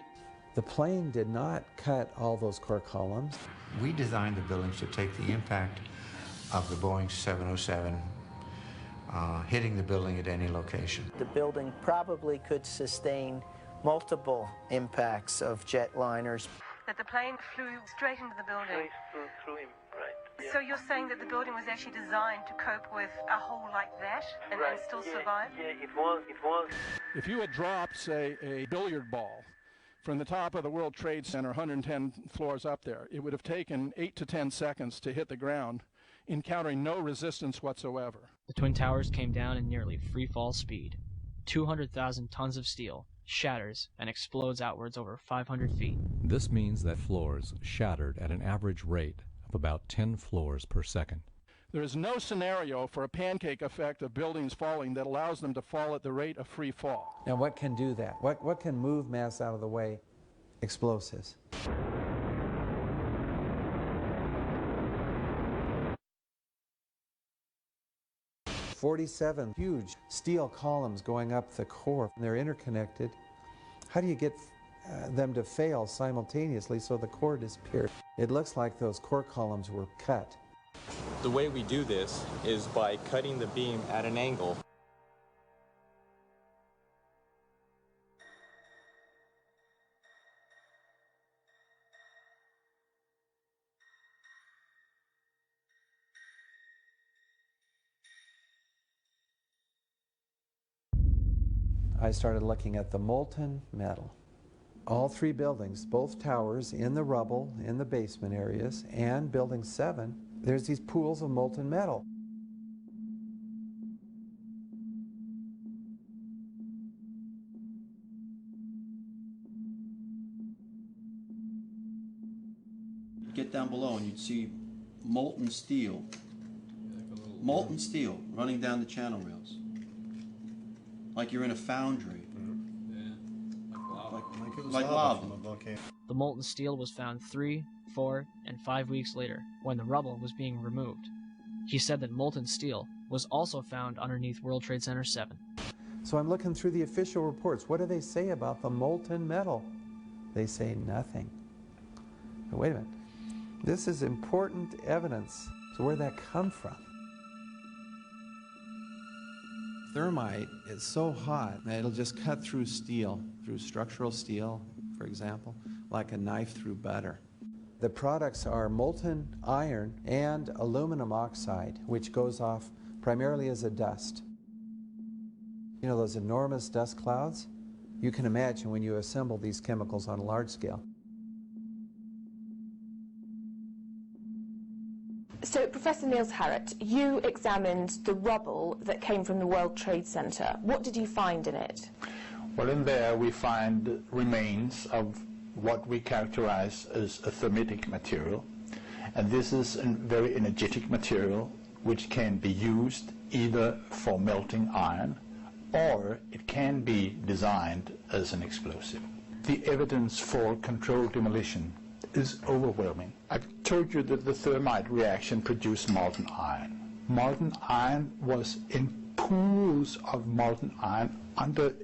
The plane did not cut all those core columns. We designed the buildings to take the impact of the Boeing 707 hitting the building at any location. The building probably could sustain multiple impacts of jetliners. that the plane flew straight into the building. Through him, right. Yeah. So you're saying that the building was actually designed to cope with a hole like that and still survive? Yeah, it was. If you had dropped, say, a billiard ball from the top of the World Trade Center, 110 floors up there, it would have taken 8 to 10 seconds to hit the ground, encountering no resistance whatsoever. The Twin Towers came down in nearly free fall speed. 200,000 tons of steel shatters and explodes outwards over 500 feet. This means that floors shattered at an average rate of about 10 floors per second. There is no scenario for a pancake effect of buildings falling that allows them to fall at the rate of free fall. Now what can do that? What can move mass out of the way? Explosives. "47 huge steel columns going up the core. They're interconnected. How do you get them to fail simultaneously so the core disappears? It looks like those core columns were cut. The way we do this is by cutting the beam at an angle. I started looking at the molten metal. All three buildings, both towers in the rubble, in the basement areas, and Building 7, there's these pools of molten metal. You'd get down below and you'd see molten steel running down the channel rails. Like you're in a foundry. Like lava. The molten steel was found 3, 4, and 5 weeks later, when the rubble was being removed. He said that molten steel was also found underneath World Trade Center 7. So I'm looking through the official reports. What do they say about the molten metal? They say nothing. Now, wait a minute. This is important evidence. So where'd that come from? Thermite is so hot that it'll just cut through steel, through structural steel, for example, like a knife through butter. The products are molten iron and aluminum oxide, which goes off primarily as a dust. You know those enormous dust clouds? You can imagine when you assemble these chemicals on a large scale. So, Professor Niels Harrit, you examined the rubble that came from the World Trade Center. What did you find in it? Well, in there we find remains of what we characterize as a thermitic material. And this is a very energetic material which can be used either for melting iron or it can be designed as an explosive. The evidence for controlled demolition is overwhelming. I've told you that the thermite reaction produced molten iron. Molten iron was in pools of molten iron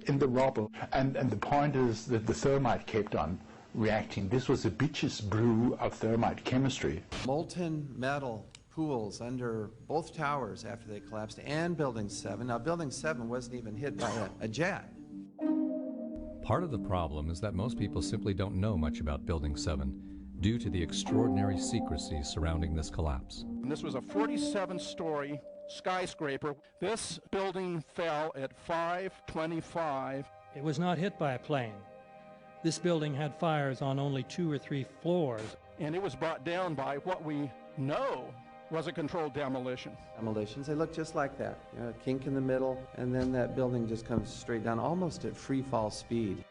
in the rubble. And the point is that the thermite kept on reacting. This was a bitch's brew of thermite chemistry. Molten metal pools under both towers after they collapsed and Building 7. Now, Building 7 wasn't even hit by a jet. Part of the problem is that most people simply don't know much about Building 7 due to the extraordinary secrecy surrounding this collapse. And this was a 47-story skyscraper. This building fell at 5:25. It was not hit by a plane. This building had fires on only 2 or 3 floors. And it was brought down by what we know was a controlled demolition. Demolitions, they look just like that. You know, a kink in the middle, and then that building just comes straight down, almost at free fall speed.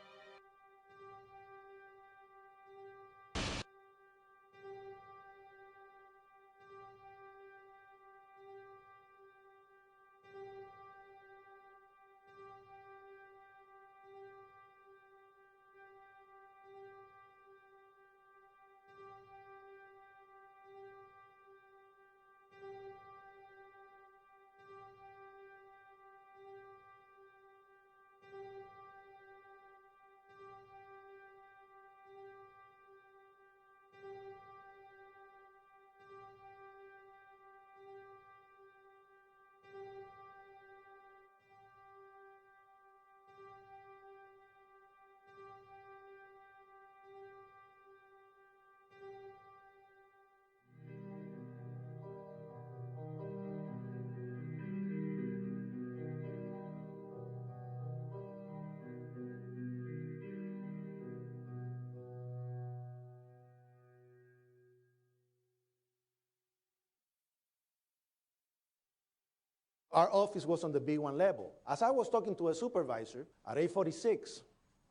Our office was on the B1 level. As I was talking to a supervisor at 8:46,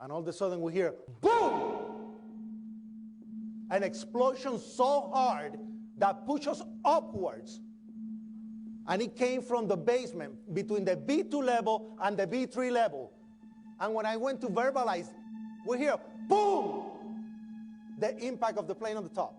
and all of a sudden we hear, boom! An explosion so hard that pushed us upwards. And it came from the basement between the B2 level and the B3 level. And when I went to verbalize, we hear, boom! The impact of the plane on the top.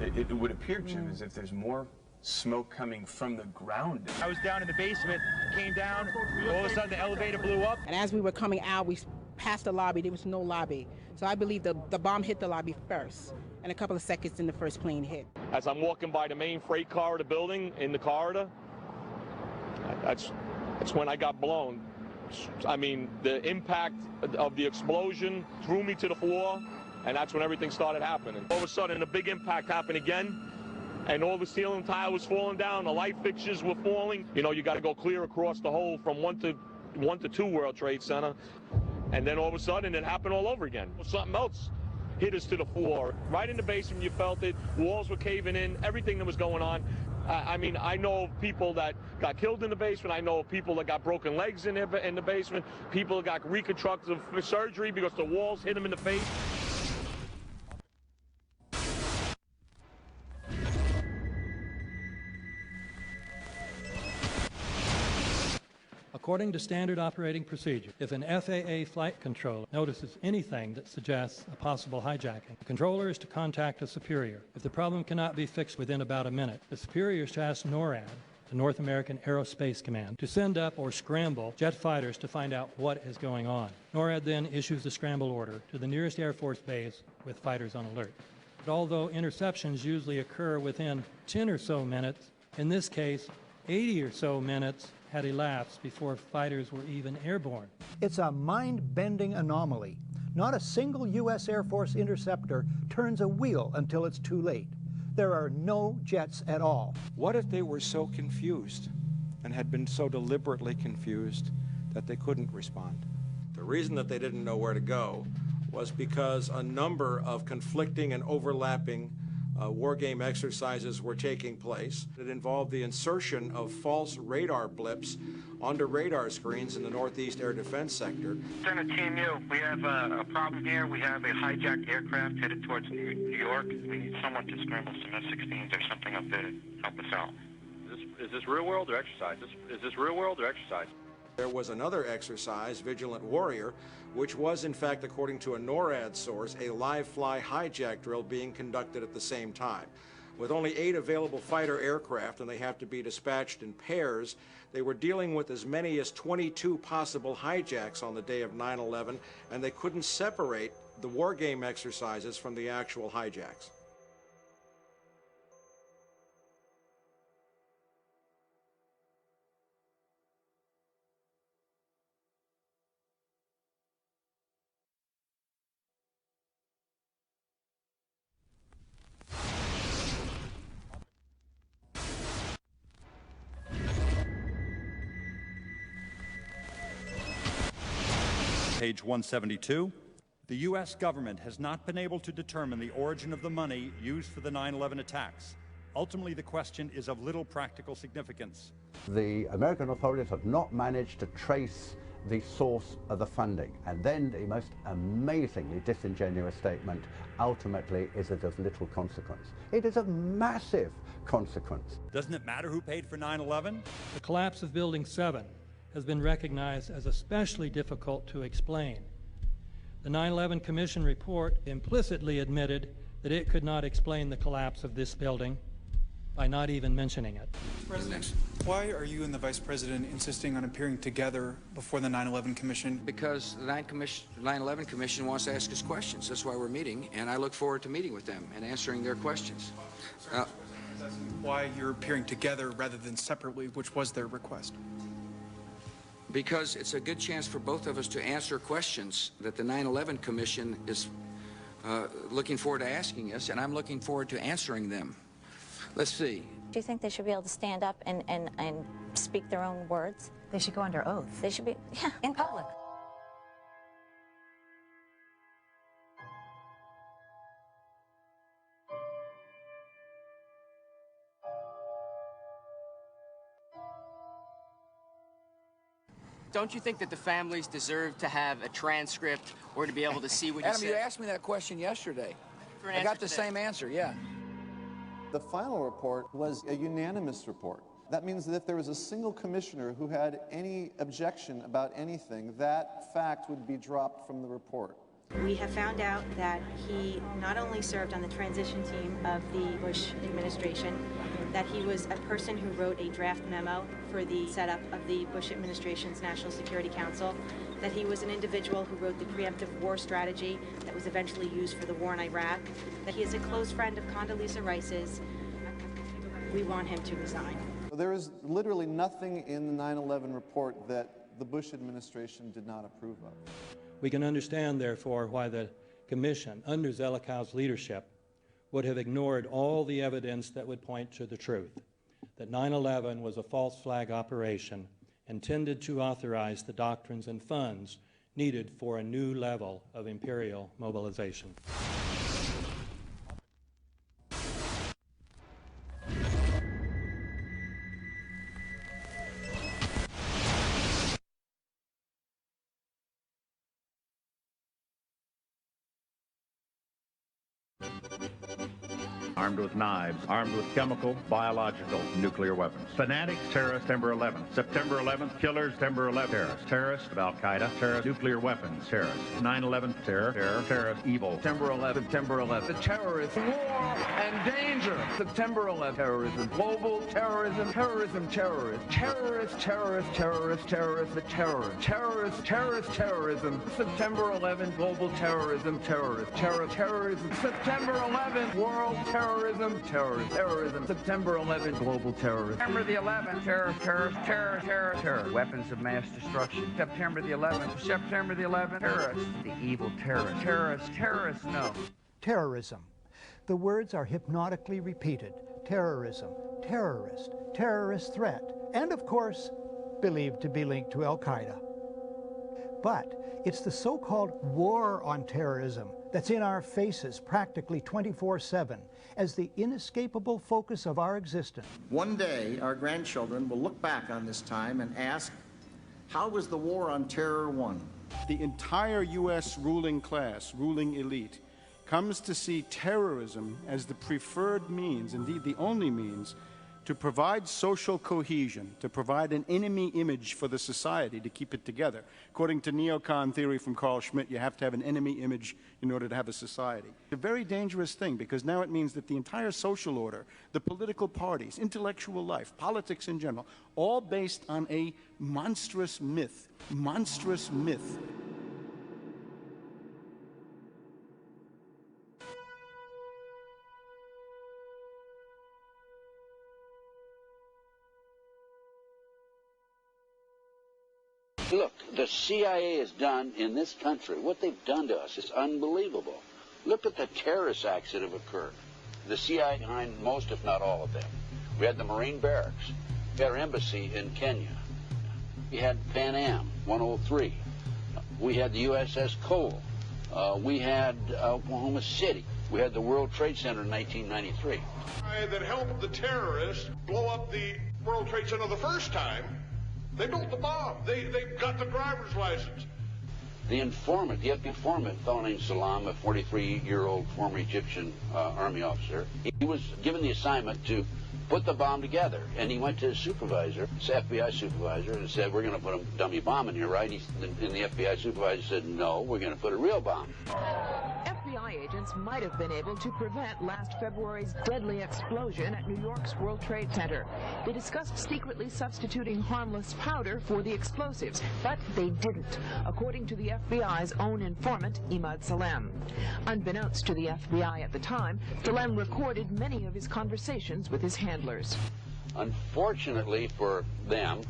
It would appear, Jim, as if there's more smoke coming from the ground. I was down in the basement, came down, all of a sudden the elevator blew up. And as we were coming out, we passed the lobby, there was no lobby. So I believe the bomb hit the lobby first, and a couple of seconds then the first plane hit. As I'm walking by the main freight corridor building in the corridor, that's when I got blown. I mean, the impact of the explosion threw me to the floor, and that's when everything started happening. All of a sudden, a big impact happened again, and all the ceiling tile was falling down, the light fixtures were falling. You know, you got to go clear across the whole from 1 to 2 World Trade Center, and then all of a sudden it happened all over again. Something else hit us to the floor. Right in the basement, you felt it. Walls were caving in, everything that was going on. I mean, I know of people that got killed in the basement. I know of people that got broken legs in the basement. People that got reconstructive surgery because the walls hit them in the face. According to standard operating procedure, if an FAA flight controller notices anything that suggests a possible hijacking, the controller is to contact a superior. If the problem cannot be fixed within about a minute, the superior is to ask NORAD, the North American Aerospace Command, to send up or scramble jet fighters to find out what is going on. NORAD then issues a scramble order to the nearest Air Force base with fighters on alert. But although interceptions usually occur within 10 or so minutes, in this case, 80 or so minutes had elapsed before fighters were even airborne. It's a mind-bending anomaly. Not a single U.S. Air Force interceptor turns a wheel until it's too late. There are no jets at all. What if they were so confused and had been so deliberately confused that they couldn't respond? The reason that they didn't know where to go was because a number of conflicting and overlapping war game exercises were taking place. It involved the insertion of false radar blips onto radar screens in the Northeast Air Defense Sector. Center Team U, we have a problem here. We have a hijacked aircraft headed towards New York. We need someone to scramble some F-16s or something up there to help us out. Is this real world or exercise? Is this real world or exercise? There was another exercise, Vigilant Warrior, which was, in fact, according to a NORAD source, a live-fly hijack drill being conducted at the same time. With only 8 available fighter aircraft, and they have to be dispatched in pairs, they were dealing with as many as 22 possible hijacks on the day of 9/11, and they couldn't separate the war game exercises from the actual hijacks. Page 172. The U.S. government has not been able to determine the origin of the money used for the 9/11 attacks. Ultimately, the question is of little practical significance. The American authorities have not managed to trace the source of the funding. And then the most amazingly disingenuous statement, ultimately, is it of little consequence. It is of massive consequence. Doesn't it matter who paid for 9/11? The collapse of Building 7 has been recognized as especially difficult to explain. The 9/11 Commission report implicitly admitted that it could not explain the collapse of this building by not even mentioning it. President, why are you and the Vice President insisting on appearing together before the 9/11 Commission? Because the 9/11 Commission wants to ask us questions. That's why we're meeting, and I look forward to meeting with them and answering their questions. Why you're appearing together rather than separately, which was their request? Because it's a good chance for both of us to answer questions that the 9/11 Commission is looking forward to asking us, and I'm looking forward to answering them. Let's see. Do you think they should be able to stand up and speak their own words? They should go under oath. They should be, yeah, in public. Don't you think that the families deserve to have a transcript or to be able to see what you Adam, said? you asked me that question yesterday. For an I answer got the today. same answer, yeah. The final report was a unanimous report. That means that if there was a single commissioner who had any objection about anything, that fact would be dropped from the report. We have found out that he not only served on the transition team of the Bush administration, that he was a person who wrote a draft memo for the setup of the Bush administration's National Security Council, that he was an individual who wrote the preemptive war strategy that was eventually used for the war in Iraq, that he is a close friend of Condoleezza Rice's. We want him to resign. There is literally nothing in the 9/11 report that the Bush administration did not approve of. We can understand, therefore, why the Commission, under Zelikow's leadership, would have ignored all the evidence that would point to the truth, that 9/11 was a false flag operation intended to authorize the doctrines and funds needed for a new level of imperial mobilization. Armed with knives, armed with chemical, biological, nuclear weapons. Fanatics, terrorists, September 11th. September 11th, killers, September 11th, terrorists. Terrorists of Al-Qaeda, terrorists, nuclear weapons, terrorists. 9/11, terror, terrorists, evil. September 11th, September 11th. The terrorists, war and danger. September 11th, terrorism, global terrorism, terrorism, terrorists. Terrorists, terrorists, terrorists, terrorists, the terror. Terrorists, terrorist, terrorism. September 11th, global terrorism, terrorists. Terrorism. September 11th, world terrorism, terrorism. September 11th, global terrorism. September the 11th, terror. Weapons of mass destruction. September the 11th, terrorists. The evil terrorists, no. Terrorism. The words are hypnotically repeated. Terrorism, terrorist, terrorist threat, and of course, believed to be linked to Al-Qaeda. But it's the so-called war on terrorism that's in our faces practically 24/7 as the inescapable focus of our existence. One day, our grandchildren will look back on this time and ask, how was the war on terror won? The entire U.S. ruling class, ruling elite, comes to see terrorism as the preferred means, indeed the only means, to provide social cohesion, to provide an enemy image for the society to keep it together. According to neocon theory from Carl Schmitt, you have to have an enemy image in order to have a society. It's a very dangerous thing because now it means that the entire social order, the political parties, intellectual life, politics in general, all based on a monstrous myth. Monstrous myth. Look, the CIA has done in this country, what they've done to us is unbelievable. Look at the terrorist acts that have occurred. The CIA behind most, if not all of them. We had the Marine barracks. We had our embassy in Kenya. We had Pan Am 103. We had the USS Cole. We had Oklahoma City. We had the World Trade Center in 1993. That helped the terrorists blow up the World Trade Center the first time. They built the bomb. They got the driver's license. The informant, the FBI informant, a fellow named Salam, a 43-year-old former Egyptian army officer, he was given the assignment to put the bomb together. And he went to his supervisor, his FBI supervisor, and said, we're going to put a dummy bomb in here, right? And the FBI supervisor said, no, we're going to put a real bomb. FBI agents might have been able to prevent last February's deadly explosion at New York's World Trade Center. They discussed secretly substituting harmless powder for the explosives, but they didn't, according to the FBI's own informant, Imad Salem. Unbeknownst to the FBI at the time, Salem recorded many of his conversations with his handlers. Unfortunately for them,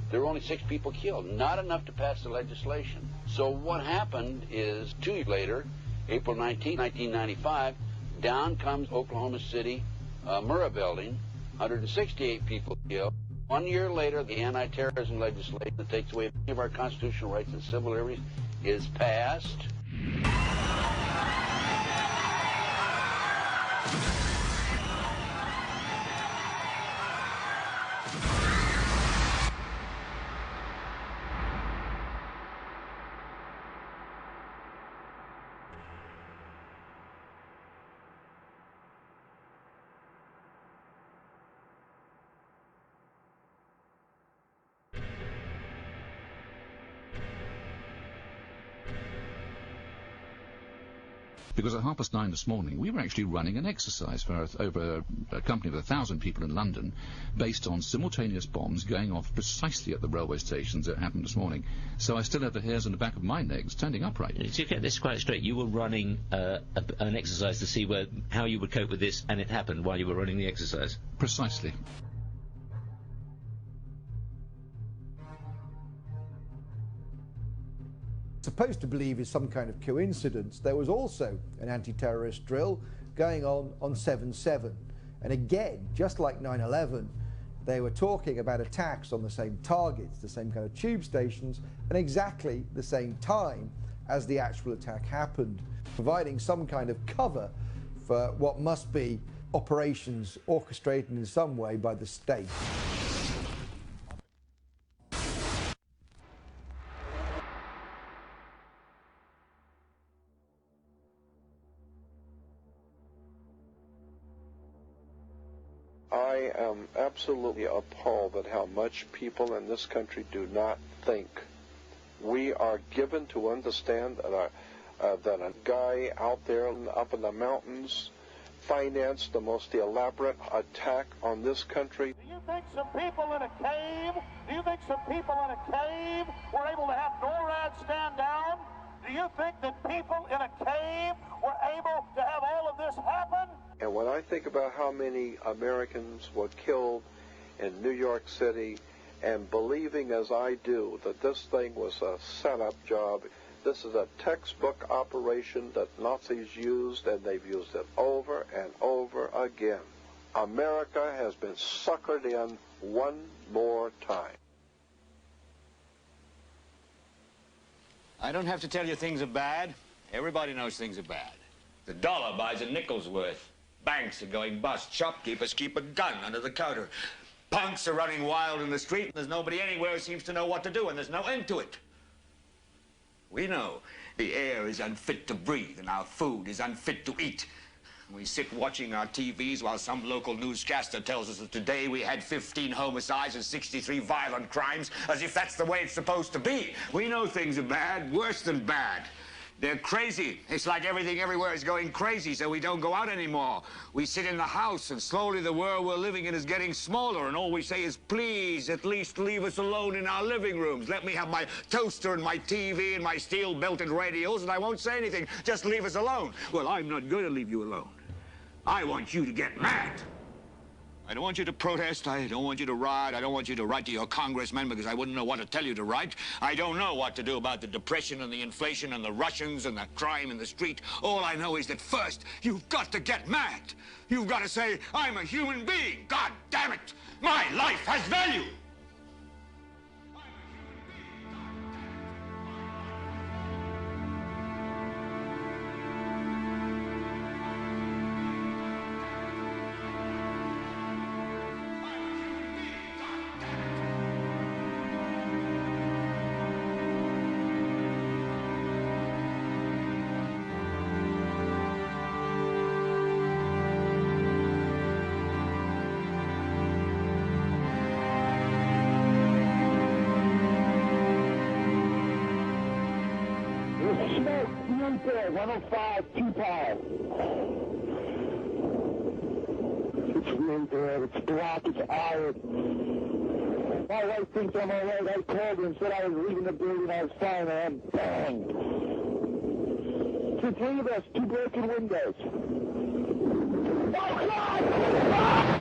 there were only 6 people killed, not enough to pass the legislation. So what happened is 2 years later, April 19, 1995, down comes Oklahoma City Murrah building, 168 people killed. 1 year later, the anti-terrorism legislation that takes away many of our constitutional rights and civil liberties is passed. Because at 9:30 this morning, we were actually running an exercise for over a company of 1,000 people in London, based on simultaneous bombs going off precisely at the railway stations that happened this morning. So I still have the hairs on the back of my neck standing upright. To get this quite straight, you were running an exercise to see how you would cope with this, and it happened while you were running the exercise? Precisely. Supposed to believe is some kind of coincidence, there was also an anti-terrorist drill going on 7/7. And again, just like 9/11, they were talking about attacks on the same targets, the same kind of tube stations, and exactly the same time as the actual attack happened, providing some kind of cover for what must be operations orchestrated in some way by the state. I am absolutely appalled at how much people in this country do not think. We are given to understand that a guy out there up in the mountains financed the most elaborate attack on this country. Do you think some people in a cave were able to have NORAD stand down? Do you think that people in a cave were able to have all of this happen? And when I think about how many Americans were killed in New York City, and believing as I do that this thing was a setup job, this is a textbook operation that Nazis used, and they've used it over and over again. America has been suckered in one more time. I don't have to tell you things are bad. Everybody knows things are bad. The dollar buys a nickel's worth. Banks are going bust. Shopkeepers keep a gun under the counter. Punks are running wild in the street, and there's nobody anywhere who seems to know what to do, and there's no end to it. We know the air is unfit to breathe, and our food is unfit to eat. We sit watching our TVs while some local newscaster tells us that today we had 15 homicides and 63 violent crimes, as if that's the way it's supposed to be. We know things are bad, worse than bad. They're crazy. It's like everything everywhere is going crazy, so we don't go out anymore. We sit in the house, and slowly the world we're living in is getting smaller, and all we say is, please, at least leave us alone in our living rooms. Let me have my toaster and my TV and my steel-belted radios, and I won't say anything. Just leave us alone. Well, I'm not going to leave you alone. I want you to get mad. I don't want you to protest. I don't want you to riot. I don't want you to write to your congressman, because I wouldn't know what to tell you to write. I don't know what to do about the depression and the inflation and the Russians and the crime in the street. All I know is that first, you've got to get mad. You've got to say, I'm a human being. God damn it. My life has value. Smoke, 105, 2-5. It's really there, it's black, it's iron. My wife thinks I'm all right. I called her and said I was leaving the building, I was fine, and I'm banged. It's the three of us, 2 broken windows. Oh, God! Ah!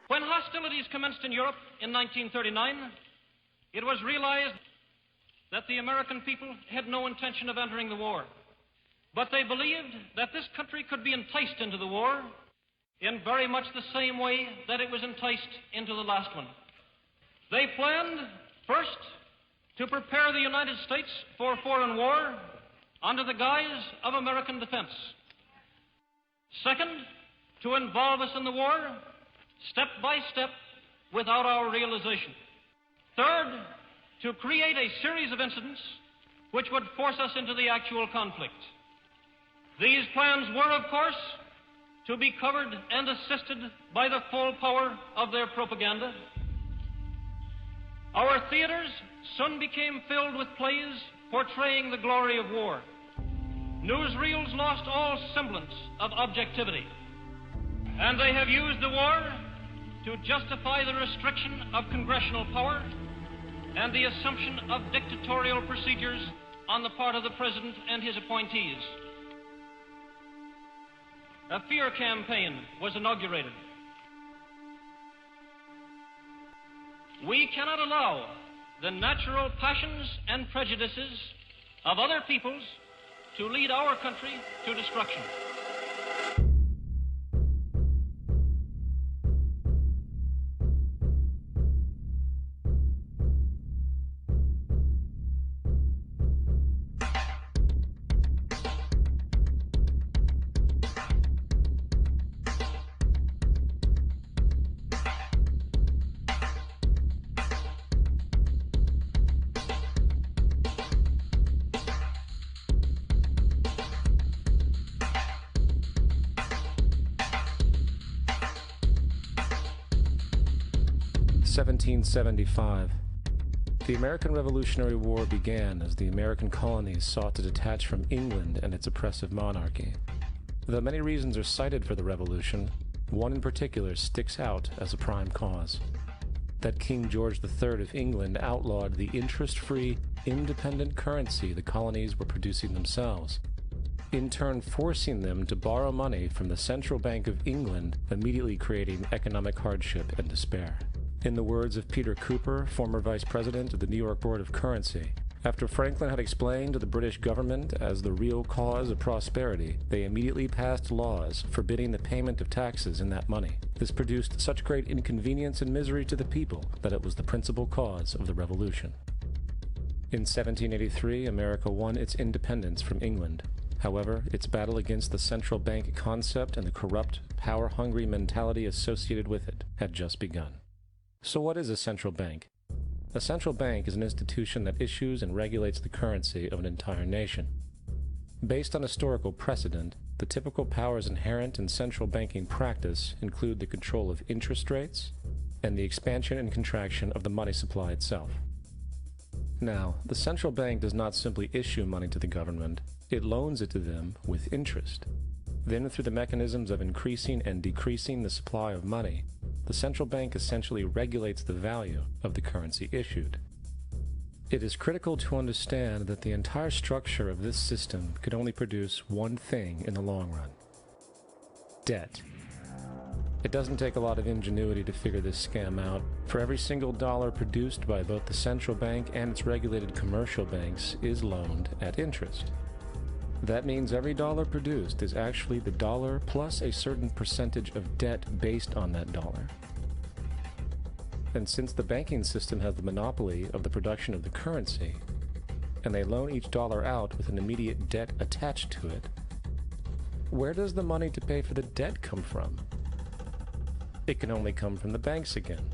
When hostilities commenced in Europe in 1939, it was realized that the American people had no intention of entering the war. But they believed that this country could be enticed into the war in very much the same way that it was enticed into the last one. They planned, first, to prepare the United States for foreign war under the guise of American defense. Second, to involve us in the war, step by step, without our realization. Third, to create a series of incidents which would force us into the actual conflict. These plans were, of course, to be covered and assisted by the full power of their propaganda. Our theaters soon became filled with plays portraying the glory of war. Newsreels lost all semblance of objectivity, and they have used the war to justify the restriction of congressional power and the assumption of dictatorial procedures on the part of the President and his appointees. A fear campaign was inaugurated. We cannot allow the natural passions and prejudices of other peoples to lead our country to destruction. (1775). The American Revolutionary War began as the American colonies sought to detach from England and its oppressive monarchy. Though many reasons are cited for the revolution, one in particular sticks out as a prime cause: that King George III of England outlawed the interest-free, independent currency the colonies were producing themselves, in turn forcing them to borrow money from the Central Bank of England, immediately creating economic hardship and despair. In the words of Peter Cooper, former vice president of the New York Board of Currency, after Franklin had explained to the British government as the real cause of prosperity, they immediately passed laws forbidding the payment of taxes in that money. This produced such great inconvenience and misery to the people that it was the principal cause of the Revolution. In 1783, America won its independence from England. However, its battle against the central bank concept and the corrupt, power-hungry mentality associated with it had just begun. So what is a central bank? A central bank is an institution that issues and regulates the currency of an entire nation. Based on historical precedent, the typical powers inherent in central banking practice include the control of interest rates and the expansion and contraction of the money supply itself. Now, the central bank does not simply issue money to the government, it loans it to them with interest. Then, through the mechanisms of increasing and decreasing the supply of money, the central bank essentially regulates the value of the currency issued. It is critical to understand that the entire structure of this system could only produce one thing in the long run: debt. It doesn't take a lot of ingenuity to figure this scam out. For every single dollar produced by both the central bank and its regulated commercial banks is loaned at interest. That means every dollar produced is actually the dollar plus a certain percentage of debt based on that dollar. And since the banking system has the monopoly of the production of the currency, and they loan each dollar out with an immediate debt attached to it, where does the money to pay for the debt come from? It can only come from the banks again,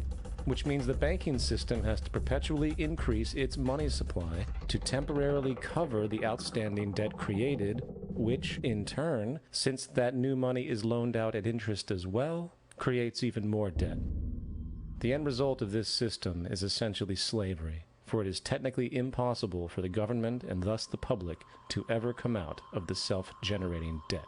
which means the banking system has to perpetually increase its money supply to temporarily cover the outstanding debt created, which, in turn, since that new money is loaned out at interest as well, creates even more debt. The end result of this system is essentially slavery, for it is technically impossible for the government and thus the public to ever come out of the self-generating debt.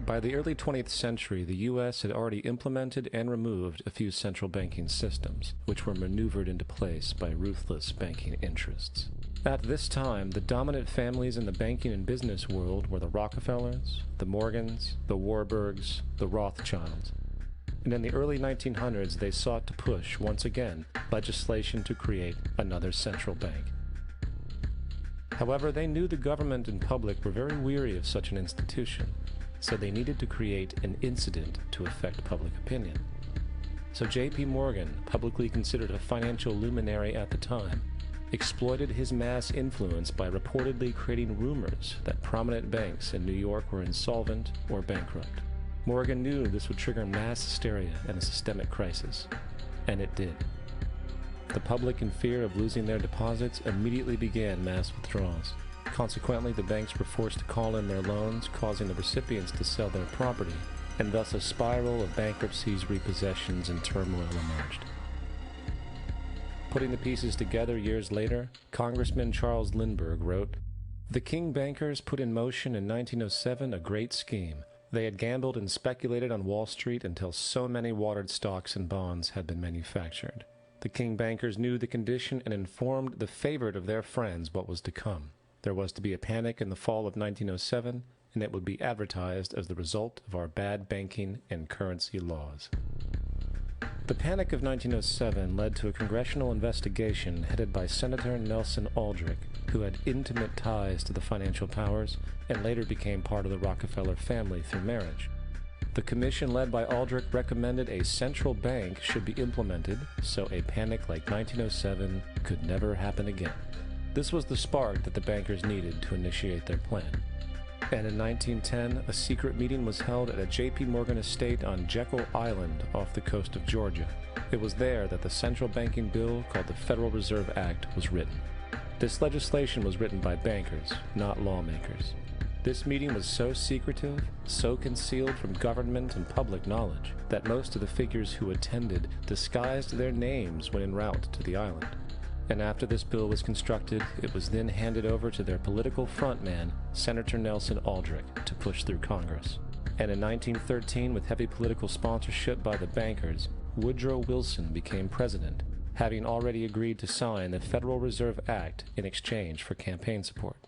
By the early 20th century, the U.S. had already implemented and removed a few central banking systems, which were maneuvered into place by ruthless banking interests. At this time, the dominant families in the banking and business world were the Rockefellers, the Morgans, the Warburgs, the Rothschilds. And in the early 1900s, they sought to push, once again, legislation to create another central bank. However, they knew the government and public were very weary of such an institution, so they needed to create an incident to affect public opinion. So J.P. Morgan, publicly considered a financial luminary at the time, exploited his mass influence by reportedly creating rumors that prominent banks in New York were insolvent or bankrupt. Morgan knew this would trigger mass hysteria and a systemic crisis, and it did. The public, in fear of losing their deposits, immediately began mass withdrawals. Consequently, the banks were forced to call in their loans, causing the recipients to sell their property, and thus a spiral of bankruptcies, repossessions, and turmoil emerged. Putting the pieces together years later, Congressman Charles Lindbergh wrote, "The King bankers put in motion in 1907 a great scheme. They had gambled and speculated on Wall Street until so many watered stocks and bonds had been manufactured. The King bankers knew the condition and informed the favorite of their friends what was to come. There was to be a panic in the fall of 1907, and it would be advertised as the result of our bad banking and currency laws." The Panic of 1907 led to a congressional investigation headed by Senator Nelson Aldrich, who had intimate ties to the financial powers and later became part of the Rockefeller family through marriage. The commission led by Aldrich recommended a central bank should be implemented so a panic like 1907 could never happen again. This was the spark that the bankers needed to initiate their plan. And in 1910, a secret meeting was held at a J.P. Morgan estate on Jekyll Island off the coast of Georgia. It was there that the central banking bill called the Federal Reserve Act was written. This legislation was written by bankers, not lawmakers. This meeting was so secretive, so concealed from government and public knowledge, that most of the figures who attended disguised their names when en route to the island. And after this bill was constructed, it was then handed over to their political frontman, Senator Nelson Aldrich, to push through Congress. And in 1913, with heavy political sponsorship by the bankers, Woodrow Wilson became president, having already agreed to sign the Federal Reserve Act in exchange for campaign support.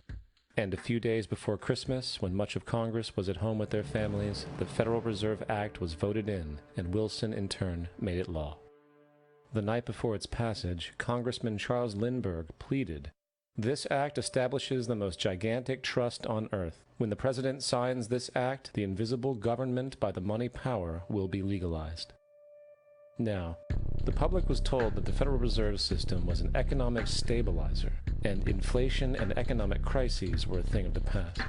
And a few days before Christmas, when much of Congress was at home with their families, the Federal Reserve Act was voted in, and Wilson in turn made it law. The night before its passage, Congressman Charles Lindbergh pleaded, "This act establishes the most gigantic trust on earth. When the President signs this act, the invisible government by the money power will be legalized." Now, the public was told that the Federal Reserve System was an economic stabilizer, and inflation and economic crises were a thing of the past.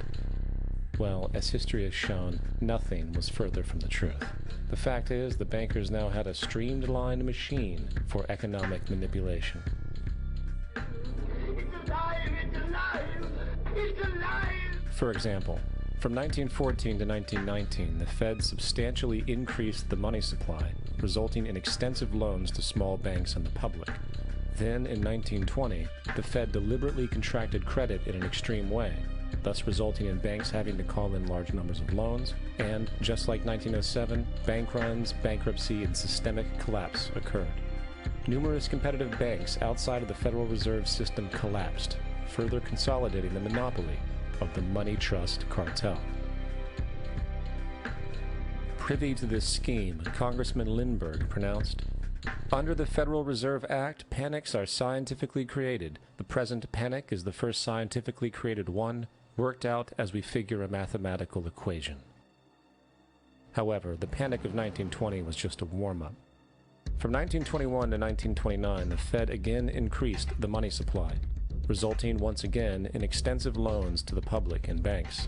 Well, as history has shown, nothing was further from the truth. The fact is, the bankers now had a streamlined machine for economic manipulation. It's alive! It's alive! It's alive! For example, from 1914 to 1919, the Fed substantially increased the money supply, resulting in extensive loans to small banks and the public. Then, in 1920, the Fed deliberately contracted credit in an extreme way, thus resulting in banks having to call in large numbers of loans, and, just like 1907, bank runs, bankruptcy, and systemic collapse occurred. Numerous competitive banks outside of the Federal Reserve System collapsed, further consolidating the monopoly of the money trust cartel. Privy to this scheme, Congressman Lindbergh pronounced, "Under the Federal Reserve Act, panics are scientifically created. The present panic is the first scientifically created one, worked out as we figure a mathematical equation." However, the Panic of 1920 was just a warm-up. From 1921 to 1929, the Fed again increased the money supply, resulting once again in extensive loans to the public and banks.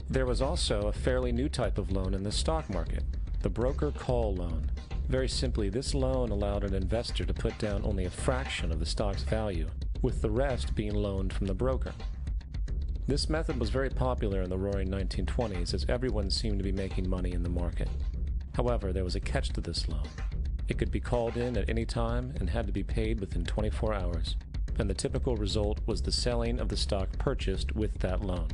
There was also a fairly new type of loan in the stock market, the broker call loan. Very simply, this loan allowed an investor to put down only a fraction of the stock's value, with the rest being loaned from the broker. This method was very popular in the roaring 1920s, as everyone seemed to be making money in the market. However, there was a catch to this loan. It could be called in at any time and had to be paid within 24 hours, and the typical result was the selling of the stock purchased with that loan.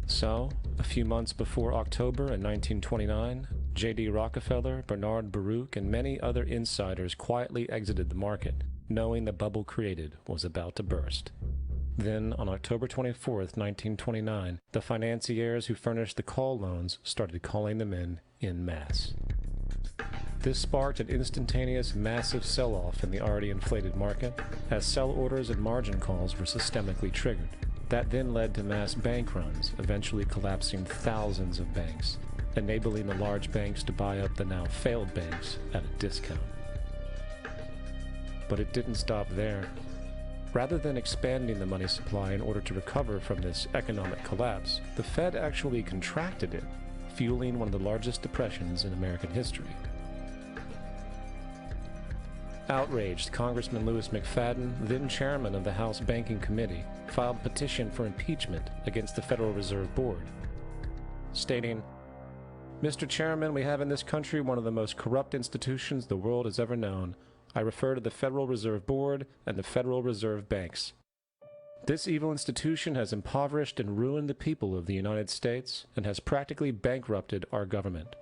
So, a few months before October in 1929, J.D. Rockefeller, Bernard Baruch, and many other insiders quietly exited the market, knowing the bubble created was about to burst. Then, on October 24th, 1929, the financiers who furnished the call loans started calling them in masse. This sparked an instantaneous, massive sell-off in the already inflated market, as sell orders and margin calls were systemically triggered. That then led to mass bank runs, eventually collapsing thousands of banks, enabling the large banks to buy up the now failed banks at a discount. But it didn't stop there. Rather than expanding the money supply in order to recover from this economic collapse, the Fed actually contracted it, fueling one of the largest depressions in American history. Outraged, Congressman Louis McFadden, then chairman of the House Banking Committee, filed a petition for impeachment against the Federal Reserve Board, stating, "Mr. Chairman, we have in this country one of the most corrupt institutions the world has ever known. I refer to the Federal Reserve Board and the Federal Reserve Banks. This evil institution has impoverished and ruined the people of the United States and has practically bankrupted our government.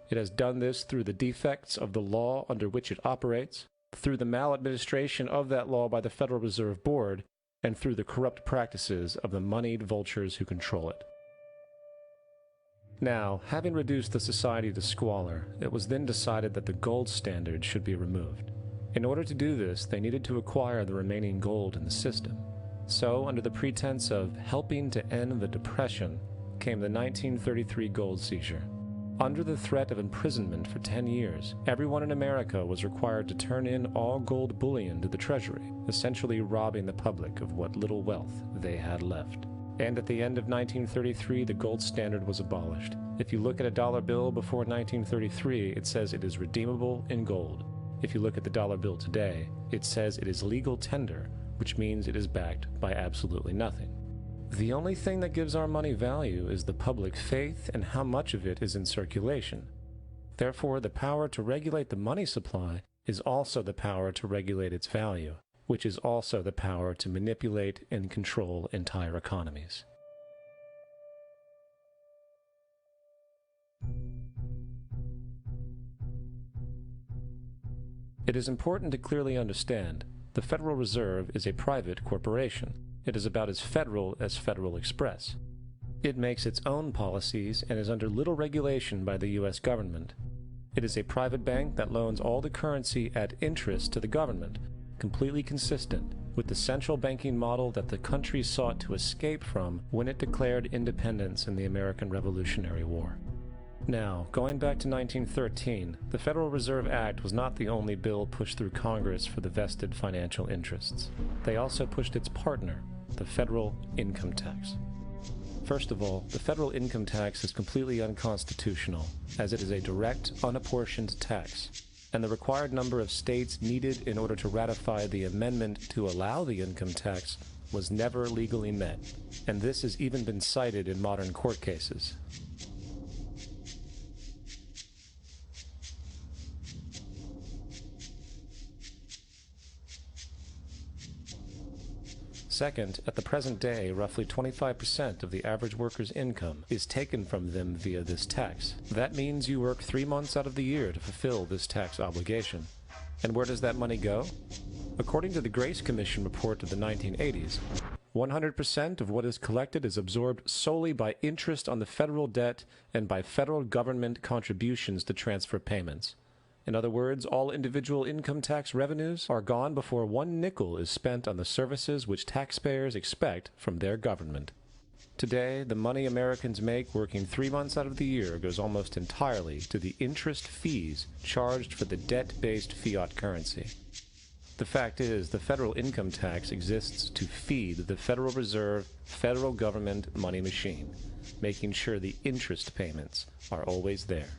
It has done this through the defects of the law under which it operates, through the maladministration of that law by the Federal Reserve Board, and through the corrupt practices of the moneyed vultures who control it." Now, having reduced the society to squalor, it was then decided that the gold standard should be removed. In order to do this, they needed to acquire the remaining gold in the system. So, under the pretense of helping to end the Depression, came the 1933 gold seizure. Under the threat of imprisonment for 10 years, everyone in America was required to turn in all gold bullion to the Treasury, essentially robbing the public of what little wealth they had left. And at the end of 1933, the gold standard was abolished. If you look at a dollar bill before 1933, it says it is redeemable in gold. If you look at the dollar bill today, it says it is legal tender, which means it is backed by absolutely nothing. The only thing that gives our money value is the public faith and how much of it is in circulation. Therefore, the power to regulate the money supply is also the power to regulate its value, which is also the power to manipulate and control entire economies. It is important to clearly understand the Federal Reserve is a private corporation. It is about as federal as Federal Express. It makes its own policies and is under little regulation by the U.S. government. It is a private bank that loans all the currency at interest to the government, completely consistent with the central banking model that the country sought to escape from when it declared independence in the American Revolutionary War. Now, going back to 1913, the Federal Reserve Act was not the only bill pushed through Congress for the vested financial interests. They also pushed its partner, the federal income tax. First of all, the federal income tax is completely unconstitutional, as it is a direct, unapportioned tax, and the required number of states needed in order to ratify the amendment to allow the income tax was never legally met, and this has even been cited in modern court cases. Second, at the present day, roughly 25% of the average worker's income is taken from them via this tax. That means you work 3 months out of the year to fulfill this tax obligation. And where does that money go? According to the Grace Commission report of the 1980s, 100% of what is collected is absorbed solely by interest on the federal debt and by federal government contributions to transfer payments. In other words, all individual income tax revenues are gone before 1 nickel is spent on the services which taxpayers expect from their government. Today, the money Americans make working 3 months out of the year goes almost entirely to the interest fees charged for the debt-based fiat currency. The fact is, the federal income tax exists to feed the Federal Reserve, federal government money machine, making sure the interest payments are always there.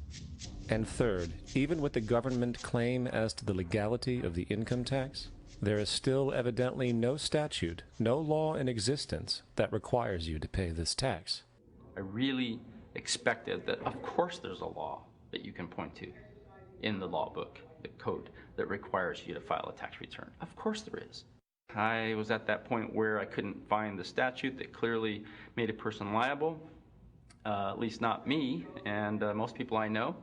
And third, even with the government claim as to the legality of the income tax, there is still evidently no statute, no law in existence that requires you to pay this tax. I really expected that, of course there's a law that you can point to in the law book, the code, that requires you to file a tax return. Of course there is. I was at that point where I couldn't find the statute that clearly made a person liable, at least not me and most people I know.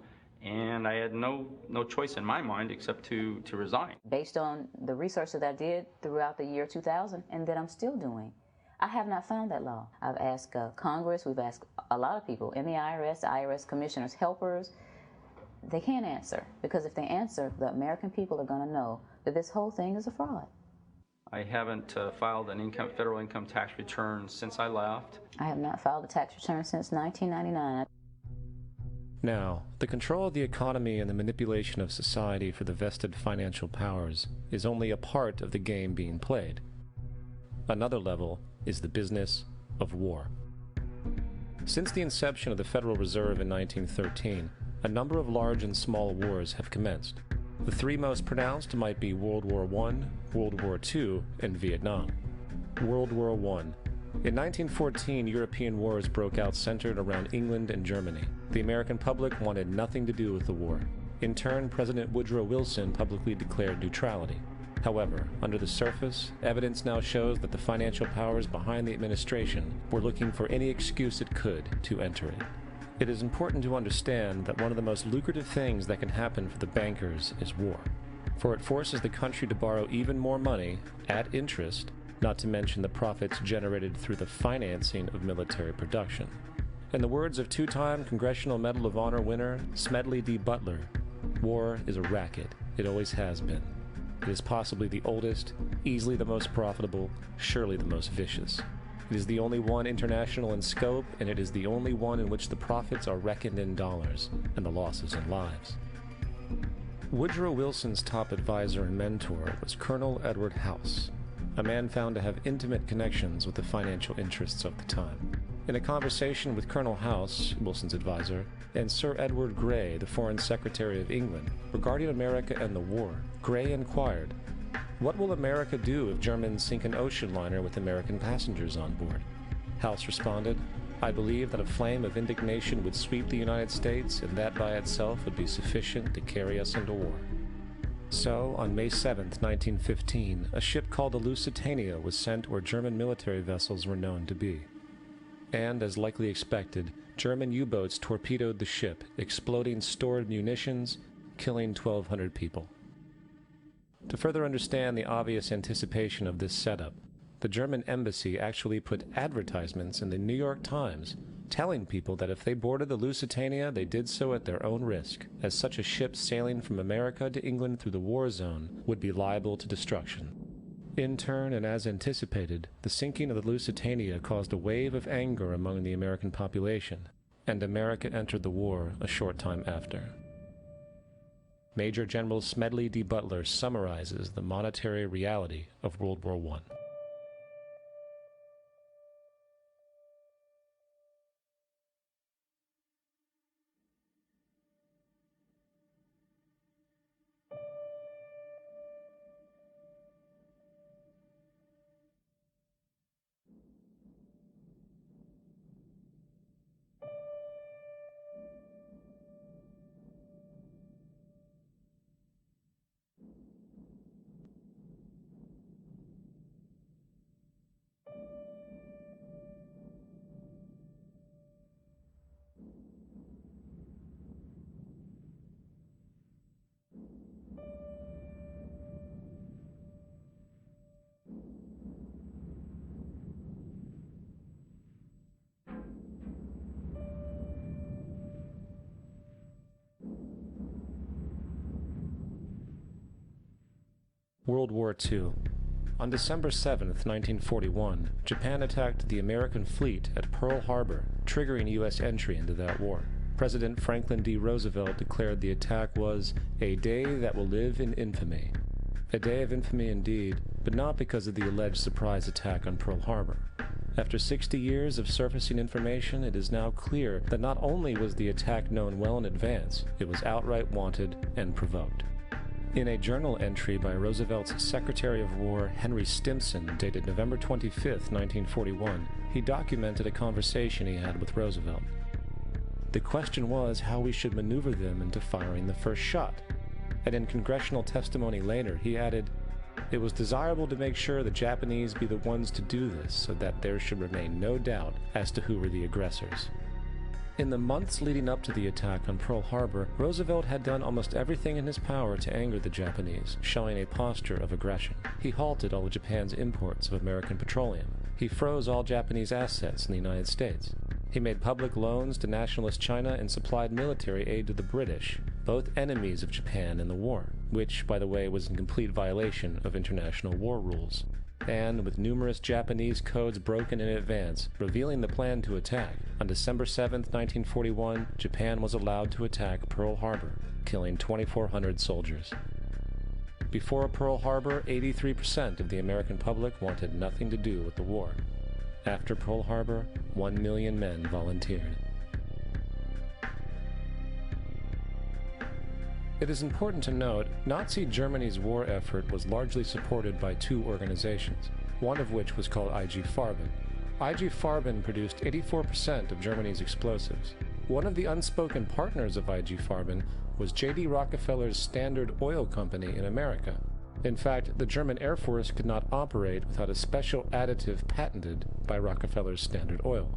And I had no choice in my mind except to resign. Based on the research that I did throughout the year 2000 and that I'm still doing, I have not found that law. I've asked Congress, we've asked a lot of people in the IRS commissioners, helpers. They can't answer, because if they answer, the American people are going to know that this whole thing is a fraud. I haven't filed an federal income tax return since I left. I have not filed a tax return since 1999. Now, the control of the economy and the manipulation of society for the vested financial powers is only a part of the game being played. Another level is the business of war. Since the inception of the Federal Reserve in 1913, a number of large and small wars have commenced. The three most pronounced might be World War I, World War II, and Vietnam. World War I. In 1914, European wars broke out centered around England and Germany. The American public wanted nothing to do with the war. In turn, President Woodrow Wilson publicly declared neutrality. However, under the surface, evidence now shows that the financial powers behind the administration were looking for any excuse it could to enter it. It is important to understand that one of the most lucrative things that can happen for the bankers is war, for it forces the country to borrow even more money at interest, not to mention the profits generated through the financing of military production. In the words of two-time Congressional Medal of Honor winner Smedley D. Butler, war is a racket. It always has been. It is possibly the oldest, easily the most profitable, surely the most vicious. It is the only one international in scope, and it is the only one in which the profits are reckoned in dollars and the losses in lives. Woodrow Wilson's top advisor and mentor was Colonel Edward House, a man found to have intimate connections with the financial interests of the time. In a conversation with Colonel House, Wilson's advisor, and Sir Edward Grey, the Foreign Secretary of England, regarding America and the war, Grey inquired, "What will America do if Germans sink an ocean liner with American passengers on board?" House responded, "I believe that a flame of indignation would sweep the United States, and that by itself would be sufficient to carry us into war." So, on May 7, 1915, a ship called the Lusitania was sent where German military vessels were known to be. And, as likely expected, German U-boats torpedoed the ship, exploding stored munitions, killing 1,200 people. To further understand the obvious anticipation of this setup, the German embassy actually put advertisements in the New York Times telling people that if they boarded the Lusitania, they did so at their own risk, as such a ship sailing from America to England through the war zone would be liable to destruction. In turn, and as anticipated, the sinking of the Lusitania caused a wave of anger among the American population, and America entered the war a short time after. Major General Smedley D. Butler summarizes the monetary reality of World War I. World War II. On December 7, 1941, Japan attacked the American fleet at Pearl Harbor, triggering U.S. entry into that war. President Franklin D. Roosevelt declared the attack was a day that will live in infamy. A day of infamy indeed, but not because of the alleged surprise attack on Pearl Harbor. After 60 years of surfacing information, it is now clear that not only was the attack known well in advance, it was outright wanted and provoked. In a journal entry by Roosevelt's Secretary of War Henry Stimson dated November 25, 1941, he documented a conversation he had with Roosevelt. The question was how we should maneuver them into firing the first shot, and in congressional testimony later he added, "It was desirable to make sure the Japanese be the ones to do this so that there should remain no doubt as to who were the aggressors." In the months leading up to the attack on Pearl Harbor, Roosevelt had done almost everything in his power to anger the Japanese, showing a posture of aggression. He halted all of Japan's imports of American petroleum. He froze all Japanese assets in the United States. He made public loans to nationalist China and supplied military aid to the British, both enemies of Japan in the war, which, by the way, was in complete violation of international war rules. And, with numerous Japanese codes broken in advance, revealing the plan to attack, on December 7, 1941, Japan was allowed to attack Pearl Harbor, killing 2,400 soldiers. Before Pearl Harbor, 83% of the American public wanted nothing to do with the war. After Pearl Harbor, 1 million men volunteered. It is important to note, Nazi Germany's war effort was largely supported by two organizations, one of which was called IG Farben. IG Farben produced 84% of Germany's explosives. One of the unspoken partners of IG Farben was J.D. Rockefeller's Standard Oil Company in America. In fact, the German Air Force could not operate without a special additive patented by Rockefeller's Standard Oil.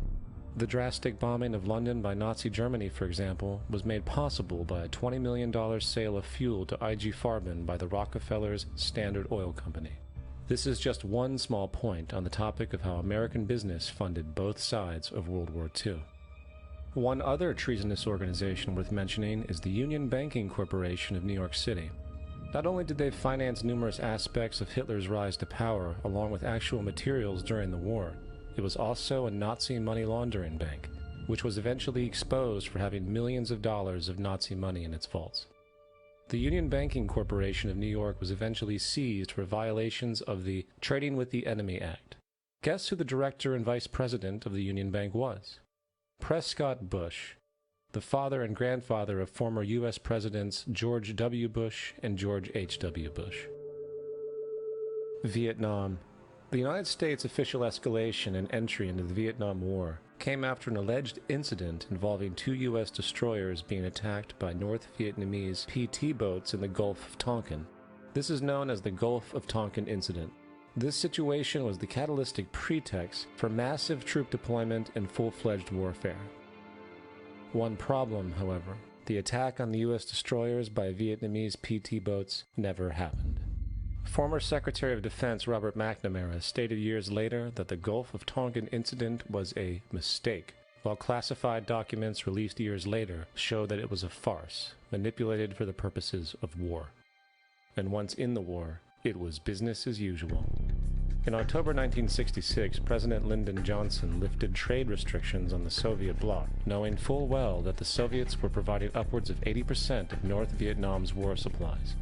The drastic bombing of London by Nazi Germany, for example, was made possible by a $20 million sale of fuel to IG Farben by the Rockefellers' Standard Oil Company. This is just one small point on the topic of how American business funded both sides of World War II. One other treasonous organization worth mentioning is the Union Banking Corporation of New York City. Not only did they finance numerous aspects of Hitler's rise to power along with actual materials during the war, it was also a Nazi money laundering bank, which was eventually exposed for having millions of dollars of Nazi money in its vaults. The Union Banking Corporation of New York was eventually seized for violations of the Trading with the Enemy Act. Guess who the director and vice president of the Union Bank was? Prescott Bush, the father and grandfather of former U.S. Presidents George W. Bush and George H.W. Bush. Vietnam. The United States' official escalation and entry into the Vietnam War came after an alleged incident involving two U.S. destroyers being attacked by North Vietnamese PT boats in the Gulf of Tonkin. This is known as the Gulf of Tonkin Incident. This situation was the catalytic pretext for massive troop deployment and full-fledged warfare. One problem, however, the attack on the U.S. destroyers by Vietnamese PT boats never happened. Former Secretary of Defense Robert McNamara stated years later that the Gulf of Tonkin incident was a mistake, while classified documents released years later show that it was a farce, manipulated for the purposes of war. And once in the war, it was business as usual. In October 1966, President Lyndon Johnson lifted trade restrictions on the Soviet bloc, knowing full well that the Soviets were providing upwards of 80% of North Vietnam's war supplies.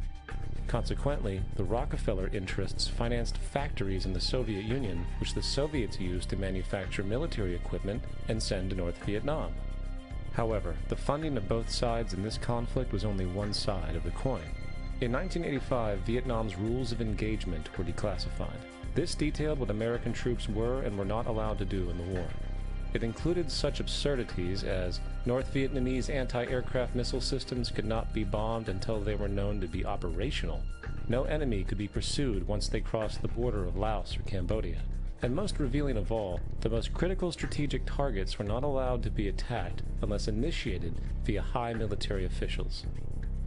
Consequently, the Rockefeller interests financed factories in the Soviet Union, which the Soviets used to manufacture military equipment and send to North Vietnam. However, the funding of both sides in this conflict was only one side of the coin. In 1985, Vietnam's rules of engagement were declassified. This detailed what American troops were and were not allowed to do in the war. It included such absurdities as North Vietnamese anti-aircraft missile systems could not be bombed until they were known to be operational. No enemy could be pursued once they crossed the border of Laos or Cambodia. And most revealing of all, the most critical strategic targets were not allowed to be attacked unless initiated via high military officials.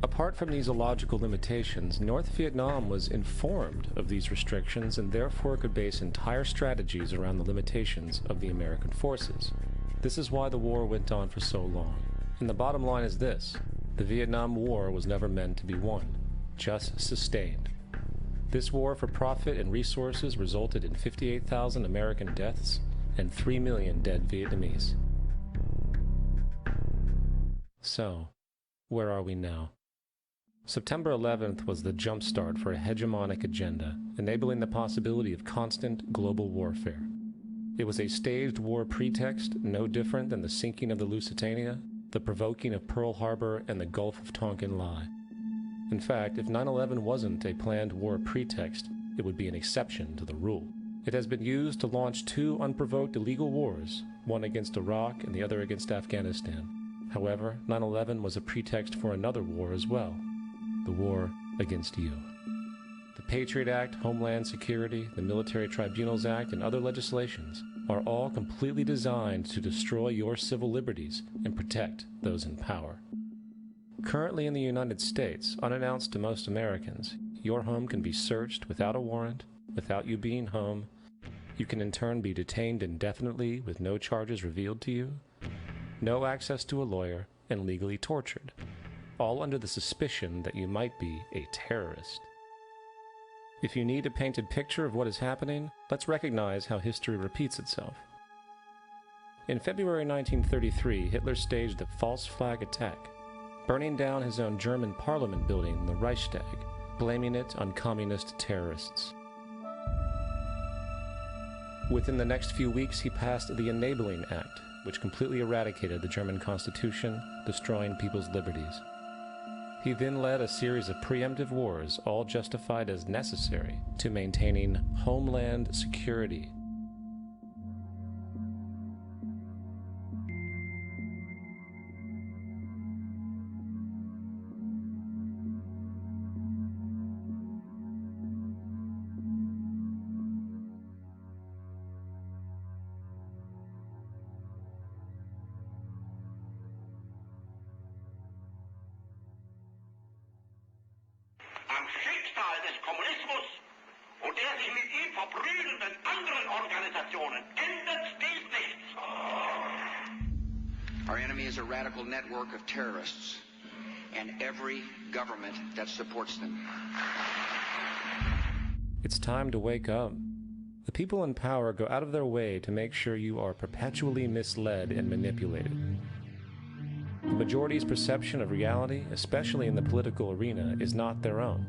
Apart from these illogical limitations, North Vietnam was informed of these restrictions and therefore could base entire strategies around the limitations of the American forces. This is why the war went on for so long. And the bottom line is this: the Vietnam War was never meant to be won, just sustained. This war for profit and resources resulted in 58,000 American deaths and 3 million dead Vietnamese. So, where are we now? September 11th was the jumpstart for a hegemonic agenda, enabling the possibility of constant global warfare. It was a staged war pretext, no different than the sinking of the Lusitania, the provoking of Pearl Harbor, and the Gulf of Tonkin lie. In fact, if 9/11 wasn't a planned war pretext, it would be an exception to the rule. It has been used to launch two unprovoked illegal wars, one against Iraq and the other against Afghanistan. However, 9/11 was a pretext for another war as well. The war against you. The Patriot Act, Homeland Security, the Military Tribunals Act, and other legislations are all completely designed to destroy your civil liberties and protect those in power. Currently in the United States, unannounced to most Americans, your home can be searched without a warrant, without you being home, You can in turn be detained indefinitely with no charges revealed to you, no access to a lawyer, and legally tortured, all under the suspicion that you might be a terrorist. If you need a painted picture of what is happening, let's recognize how history repeats itself. In February 1933, Hitler staged a false flag attack, burning down his own German parliament building, the Reichstag, blaming it on communist terrorists. Within the next few weeks, he passed the Enabling Act, which completely eradicated the German Constitution, destroying people's liberties. He then led a series of preemptive wars, all justified as necessary to maintaining homeland security. Am Schicksal des Kommunismus und der sich mit ihm verbrüdernden anderen Organisationen ändert dies nichts. Our enemy is a radical network of terrorists and every government that supports them. It's time to wake up. The people in power go out of their way to make sure you are perpetually misled and manipulated. The majority's perception of reality, especially in the political arena, is not their own.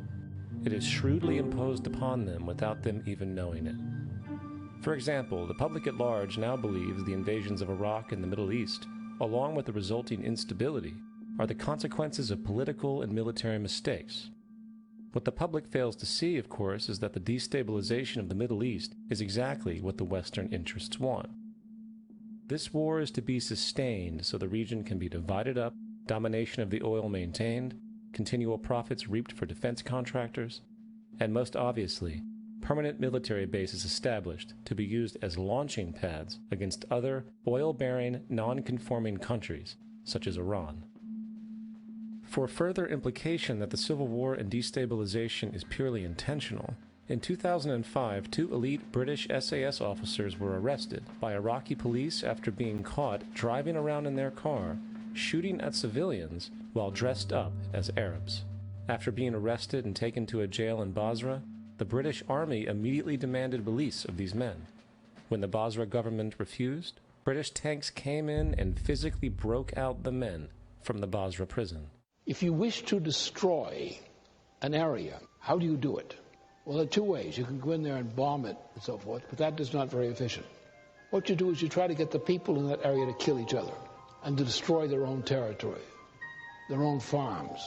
It is shrewdly imposed upon them without them even knowing it. For example, the public at large now believes the invasions of Iraq and the Middle East, along with the resulting instability, are the consequences of political and military mistakes. What the public fails to see, of course, is that the destabilization of the Middle East is exactly what the Western interests want. This war is to be sustained so the region can be divided up, domination of the oil maintained, continual profits reaped for defense contractors, and most obviously, permanent military bases established to be used as launching pads against other oil-bearing, non-conforming countries, such as Iran. For further implication that the civil war and destabilization is purely intentional, in 2005, 2 elite British SAS officers were arrested by Iraqi police after being caught driving around in their car, shooting at civilians while dressed up as Arabs. After being arrested and taken to a jail in Basra, the British Army immediately demanded release of these men. When the Basra government refused, British tanks came in and physically broke out the men from the Basra prison. If you wish to destroy an area, how do you do it? Well, there are 2 ways. You can go in there and bomb it and so forth, but that is not very efficient. What you do is you try to get the people in that area to kill each other and to destroy their own territory, their own farms,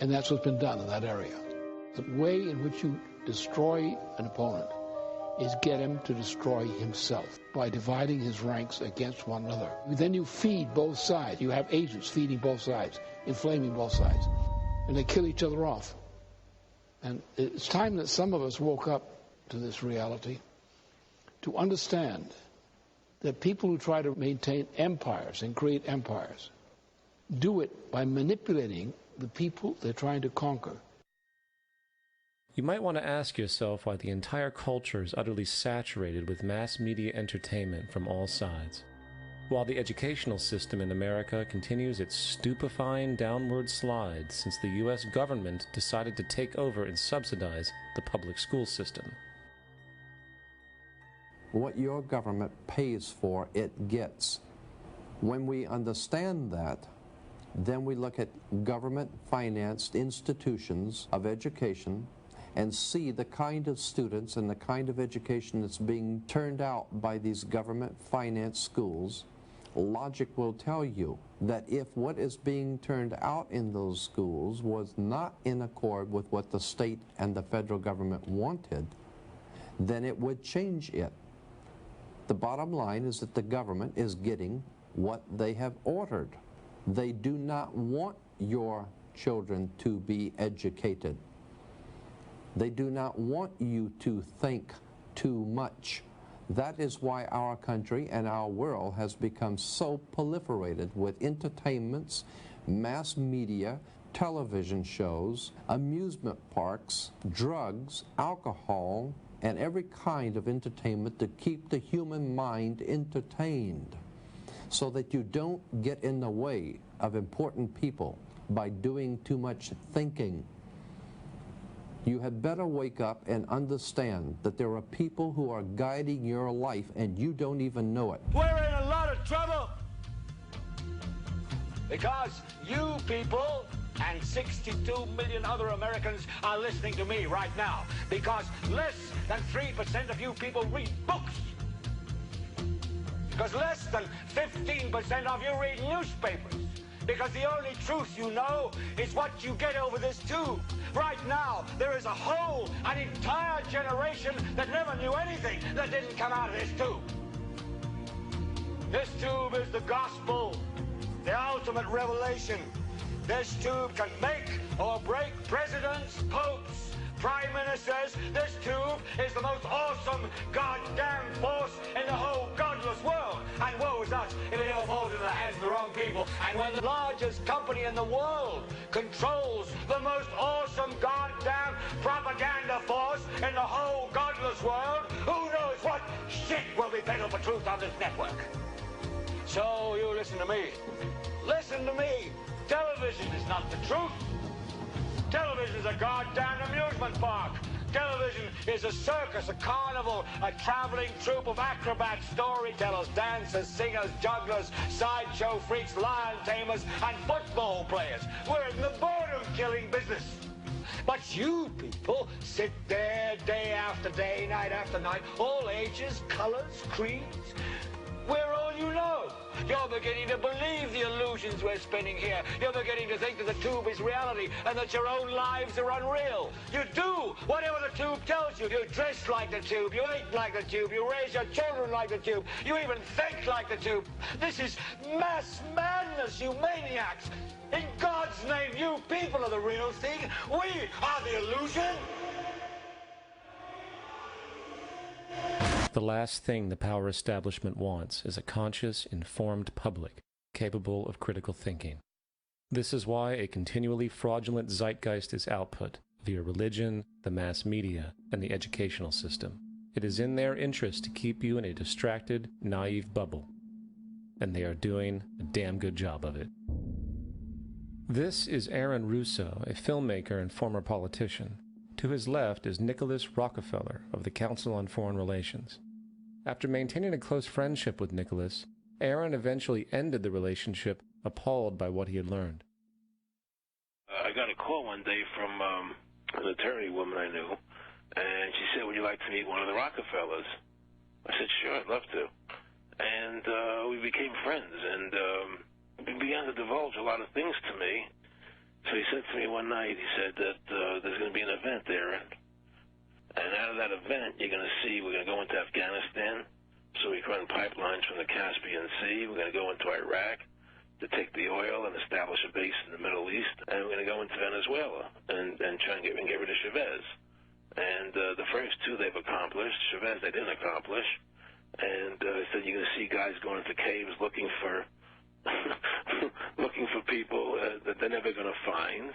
and that's what's been done in that area. The way in which you destroy an opponent is get him to destroy himself by dividing his ranks against one another. Then you feed both sides. You have agents feeding both sides, inflaming both sides, and they kill each other off. And it's time that some of us woke up to this reality to understand that people who try to maintain empires and create empires do it by manipulating the people they're trying to conquer. You might want to ask yourself why the entire culture is utterly saturated with mass media entertainment from all sides. While the educational system in America continues its stupefying downward slide since the U.S. government decided to take over and subsidize the public school system. What your government pays for, it gets. When we understand that, then we look at government-financed institutions of education and see the kind of students and the kind of education that's being turned out by these government-financed schools. Logic will tell you that if what is being turned out in those schools was not in accord with what the state and the federal government wanted, then it would change it. The bottom line is that the government is getting what they have ordered. They do not want your children to be educated. They do not want you to think too much. That is why our country and our world has become so proliferated with entertainments, mass media, television shows, amusement parks, drugs, alcohol, and every kind of entertainment to keep the human mind entertained so that you don't get in the way of important people by doing too much thinking. You had better wake up and understand that there are people who are guiding your life and you don't even know it. We're in a lot of trouble because you people and 62 million other Americans are listening to me right now, because less than 3% of you people read books, because less than 15% of you read newspapers, because the only truth you know is what you get over this tube. Right now, there is an entire generation that never knew anything that didn't come out of this tube. This tube is the gospel, the ultimate revelation. This tube can make or break presidents, popes, prime ministers. This tube is the most awesome goddamn force in the whole godless world. And woe is us if it ever falls into the hands of the wrong people. And when the largest company in the world controls the most awesome goddamn propaganda force in the whole godless world, who knows what shit will be peddled for truth on this network. So you listen to me. Listen to me. Television is not the truth. Television is a goddamn amusement park. Television is a circus, a carnival, a traveling troupe of acrobats, storytellers, dancers, singers, jugglers, sideshow freaks, lion tamers, and football players. We're in the boredom-killing business. But you people sit there day after day, night after night, all ages, colors, creeds. We're all you know. You're beginning to believe the illusions we're spinning here. You're beginning to think that the tube is reality and that your own lives are unreal. You do whatever the tube tells you. You dress like the tube. You eat like the tube. You raise your children like the tube. You even think like the tube. This is mass madness, you maniacs. In God's name, you people are the real thing. We are the illusion. The last thing the power establishment wants is a conscious, informed public capable of critical thinking. This is why a continually fraudulent zeitgeist is output via religion, the mass media, and the educational system. It is in their interest to keep you in a distracted, naive bubble, and they are doing a damn good job of it. This is Aaron Russo, a filmmaker and former politician. To his left is Nicholas Rockefeller of the Council on Foreign Relations. After maintaining a close friendship with Nicholas, Aaron eventually ended the relationship, appalled by what he had learned. I got a call one day from an attorney woman I knew, and she said, "Would you like to meet one of the Rockefellers?" I said, "Sure, I'd love to." And we became friends, and he began to divulge a lot of things to me. So he said to me one night, he said that there's going to be an event there, and out of that event, you're going to see we're going to go into Afghanistan, so we can run pipelines from the Caspian Sea. We're going to go into Iraq to take the oil and establish a base in the Middle East, and we're going to go into Venezuela and try and get rid of Chavez. And the first two they've accomplished. Chavez they didn't accomplish. And he said you're going to see guys going into caves looking for people that they're never going to find.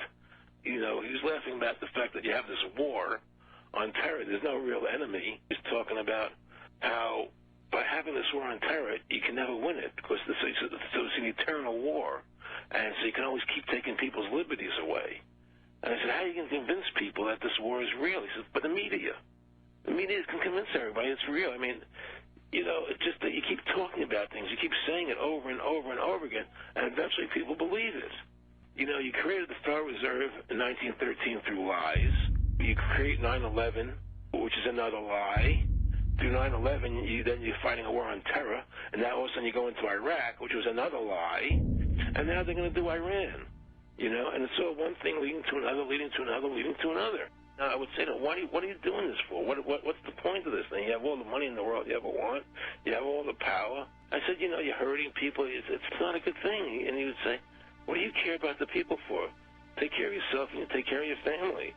You know, he was laughing about the fact that you have this war on terror. There's no real enemy. He's talking about how by having this war on terror, you can never win it because it's an eternal war. And so you can always keep taking people's liberties away. And I said, how are you going to convince people that this war is real? He said, but the media can convince everybody it's real. I mean, you know, it's just that you keep talking about things. You keep saying it over and over and over again, and eventually people believe it. You know, you created the Federal Reserve in 1913 through lies. You create 9/11, which is another lie. Through 9/11, you're fighting a war on terror, and now all of a sudden you go into Iraq, which was another lie, and now they're going to do Iran. You know, and it's all one thing leading to another, leading to another, leading to another. Now, I would say to them, what are you doing this for? What's the point of this thing? You have all the money in the world you ever want. You have all the power. I said, you know, you're hurting people. It's not a good thing. And he would say, what do you care about the people for? Take care of yourself and you take care of your family.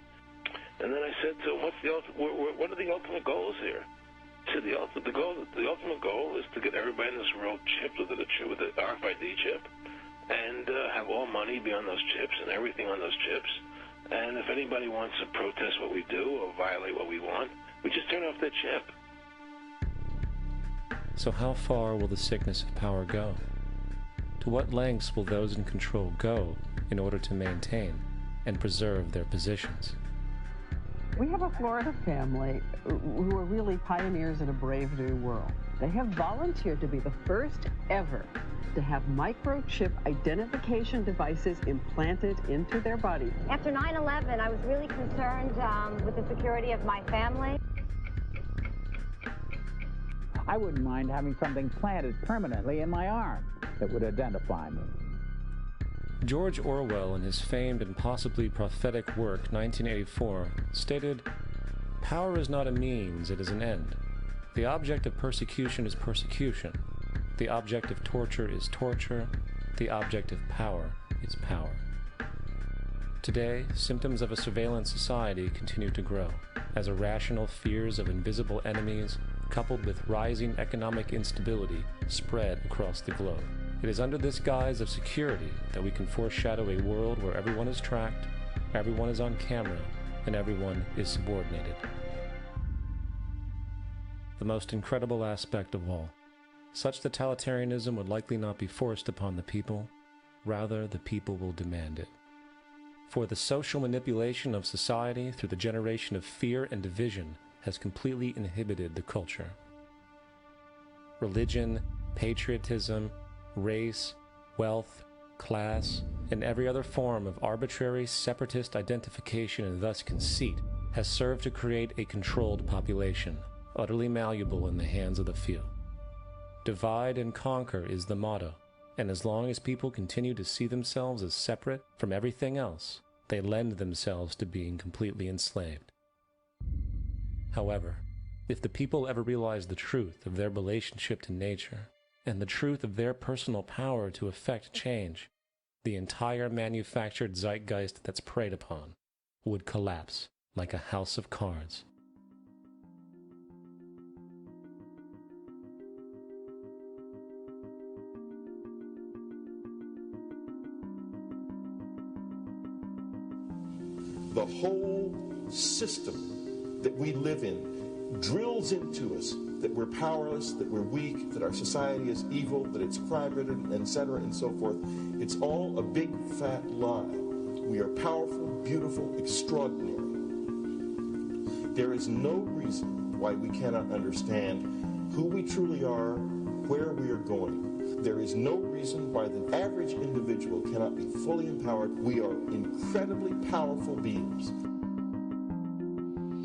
And then I said to him, what are the ultimate goals here? He said, the ultimate goal is to get everybody in this world chipped with the RFID chip and have all money be on those chips and everything on those chips. And if anybody wants to protest what we do or violate what we want, We just turn off that chip. So how far will the sickness of power go? To what lengths will those in control go in order to maintain and preserve their positions? We have a Florida family who are really pioneers in a brave new world. They have volunteered to be the first ever to have microchip identification devices implanted into their body. After 9/11, I was really concerned with the security of my family. I wouldn't mind having something planted permanently in my arm that would identify me. George Orwell, in his famed and possibly prophetic work 1984, stated, "Power is not a means, it is an end. The object of persecution is persecution. The object of torture is torture. The object of power is power." Today, symptoms of a surveillance society continue to grow, as irrational fears of invisible enemies, coupled with rising economic instability, spread across the globe. It is under this guise of security that we can foreshadow a world where everyone is tracked, everyone is on camera, and everyone is subordinated. The most incredible aspect of all, such totalitarianism would likely not be forced upon the people, rather the people will demand it. For the social manipulation of society through the generation of fear and division has completely inhibited the culture. Religion, patriotism, race, wealth, class, and every other form of arbitrary separatist identification and thus conceit has served to create a controlled population, utterly malleable in the hands of the few. Divide and conquer is the motto, and as long as people continue to see themselves as separate from everything else, they lend themselves to being completely enslaved. However, if the people ever realize the truth of their relationship to nature, and the truth of their personal power to effect change, the entire manufactured zeitgeist that's preyed upon would collapse like a house of cards. The whole system that we live in drills into us that we're powerless, that we're weak, that our society is evil, that it's crime-ridden, etc., and so forth. It's all a big, fat lie. We are powerful, beautiful, extraordinary. There is no reason why we cannot understand who we truly are, where we are going. There is no reason why the average individual cannot be fully empowered. We are incredibly powerful beings.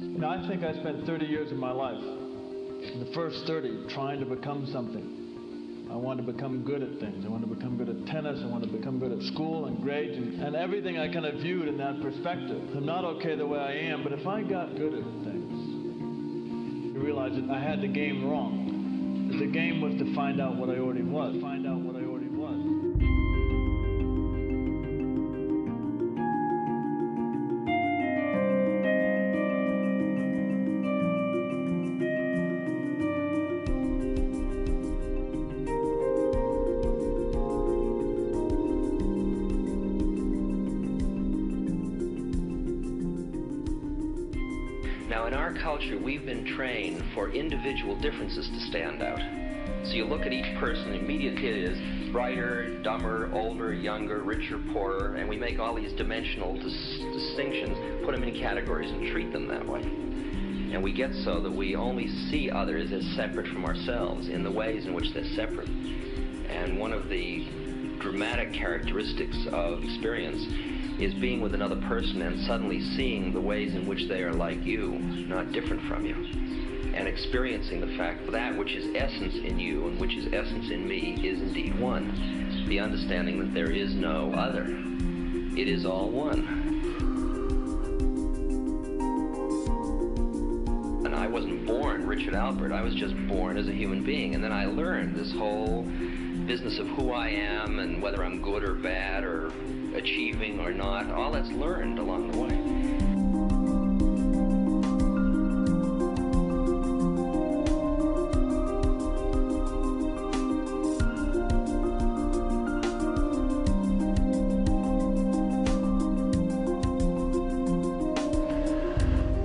You know, I think I spent 30 years of my life, in the first 30, trying to become something. I wanted to become good at things. I wanted to become good at tennis. I wanted to become good at school and grades and everything I kind of viewed in that perspective. I'm not okay the way I am, but if I got good at things, you realize that I had the game wrong. The game was to find out what I already was. Find out what I already was. Now, in our culture, we've been trained for individual differences to stand out. So you look at each person, immediately it is brighter, dumber, older, younger, richer, poorer, and we make all these dimensional distinctions, put them in categories and treat them that way. And we get so that we only see others as separate from ourselves in the ways in which they're separate. And one of the dramatic characteristics of experience is being with another person and suddenly seeing the ways in which they are like you, not different from you, and experiencing the fact that that which is essence in you and which is essence in me is indeed one. The understanding that there is no other. It is all one. And I wasn't born Richard Albert, I was just born as a human being, and then I learned this whole business of who I am and whether I'm good or bad or achieving or not. All that's learned along the way.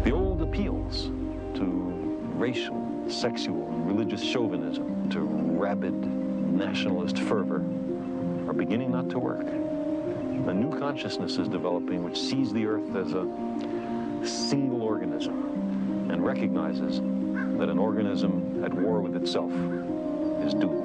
The old appeals to sexual and religious chauvinism to rabid nationalist fervor are beginning not to work. A new consciousness is developing which sees the Earth as a single organism and recognizes that an organism at war with itself is doomed.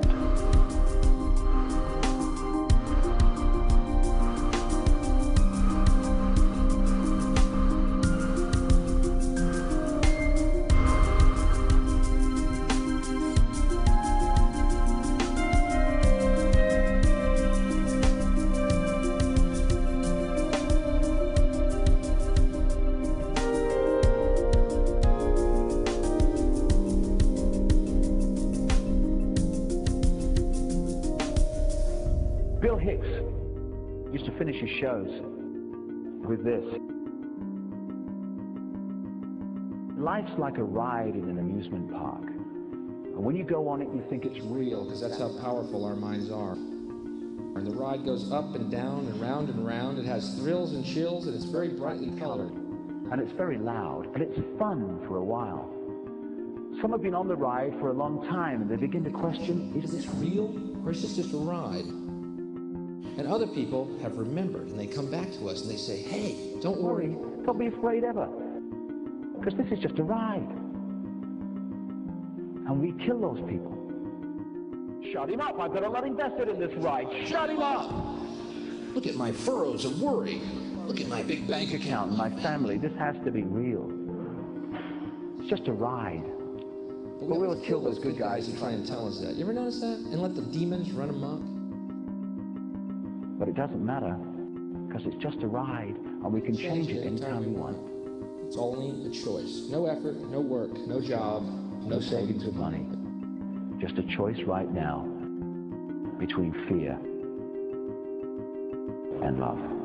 Shows with this. Life's like a ride in an amusement park. And when you go on it, you think it's real, because that's how powerful our minds are. And the ride goes up and down and round and round. It has thrills and chills, and it's very brightly colored. And it's very loud, and it's fun for a while. Some have been on the ride for a long time, and they begin to question, is this real, or is this just a ride? And other people have remembered, and they come back to us and they say, hey, don't worry. Don't be afraid ever, because this is just a ride. And we kill those people. Shut him up. I've got a lot invested in this ride. Shut him up. Look at my furrows of worry. Look at my big bank account and my family. This has to be real. It's just a ride. But we'll kill those good guys who try and tell us that. You ever notice that? And let the demons run amok? But it doesn't matter, because it's just a ride, and we can change it anytime we want. It's only a choice. No effort, no work, no job, no savings of money. Just a choice right now between fear and love.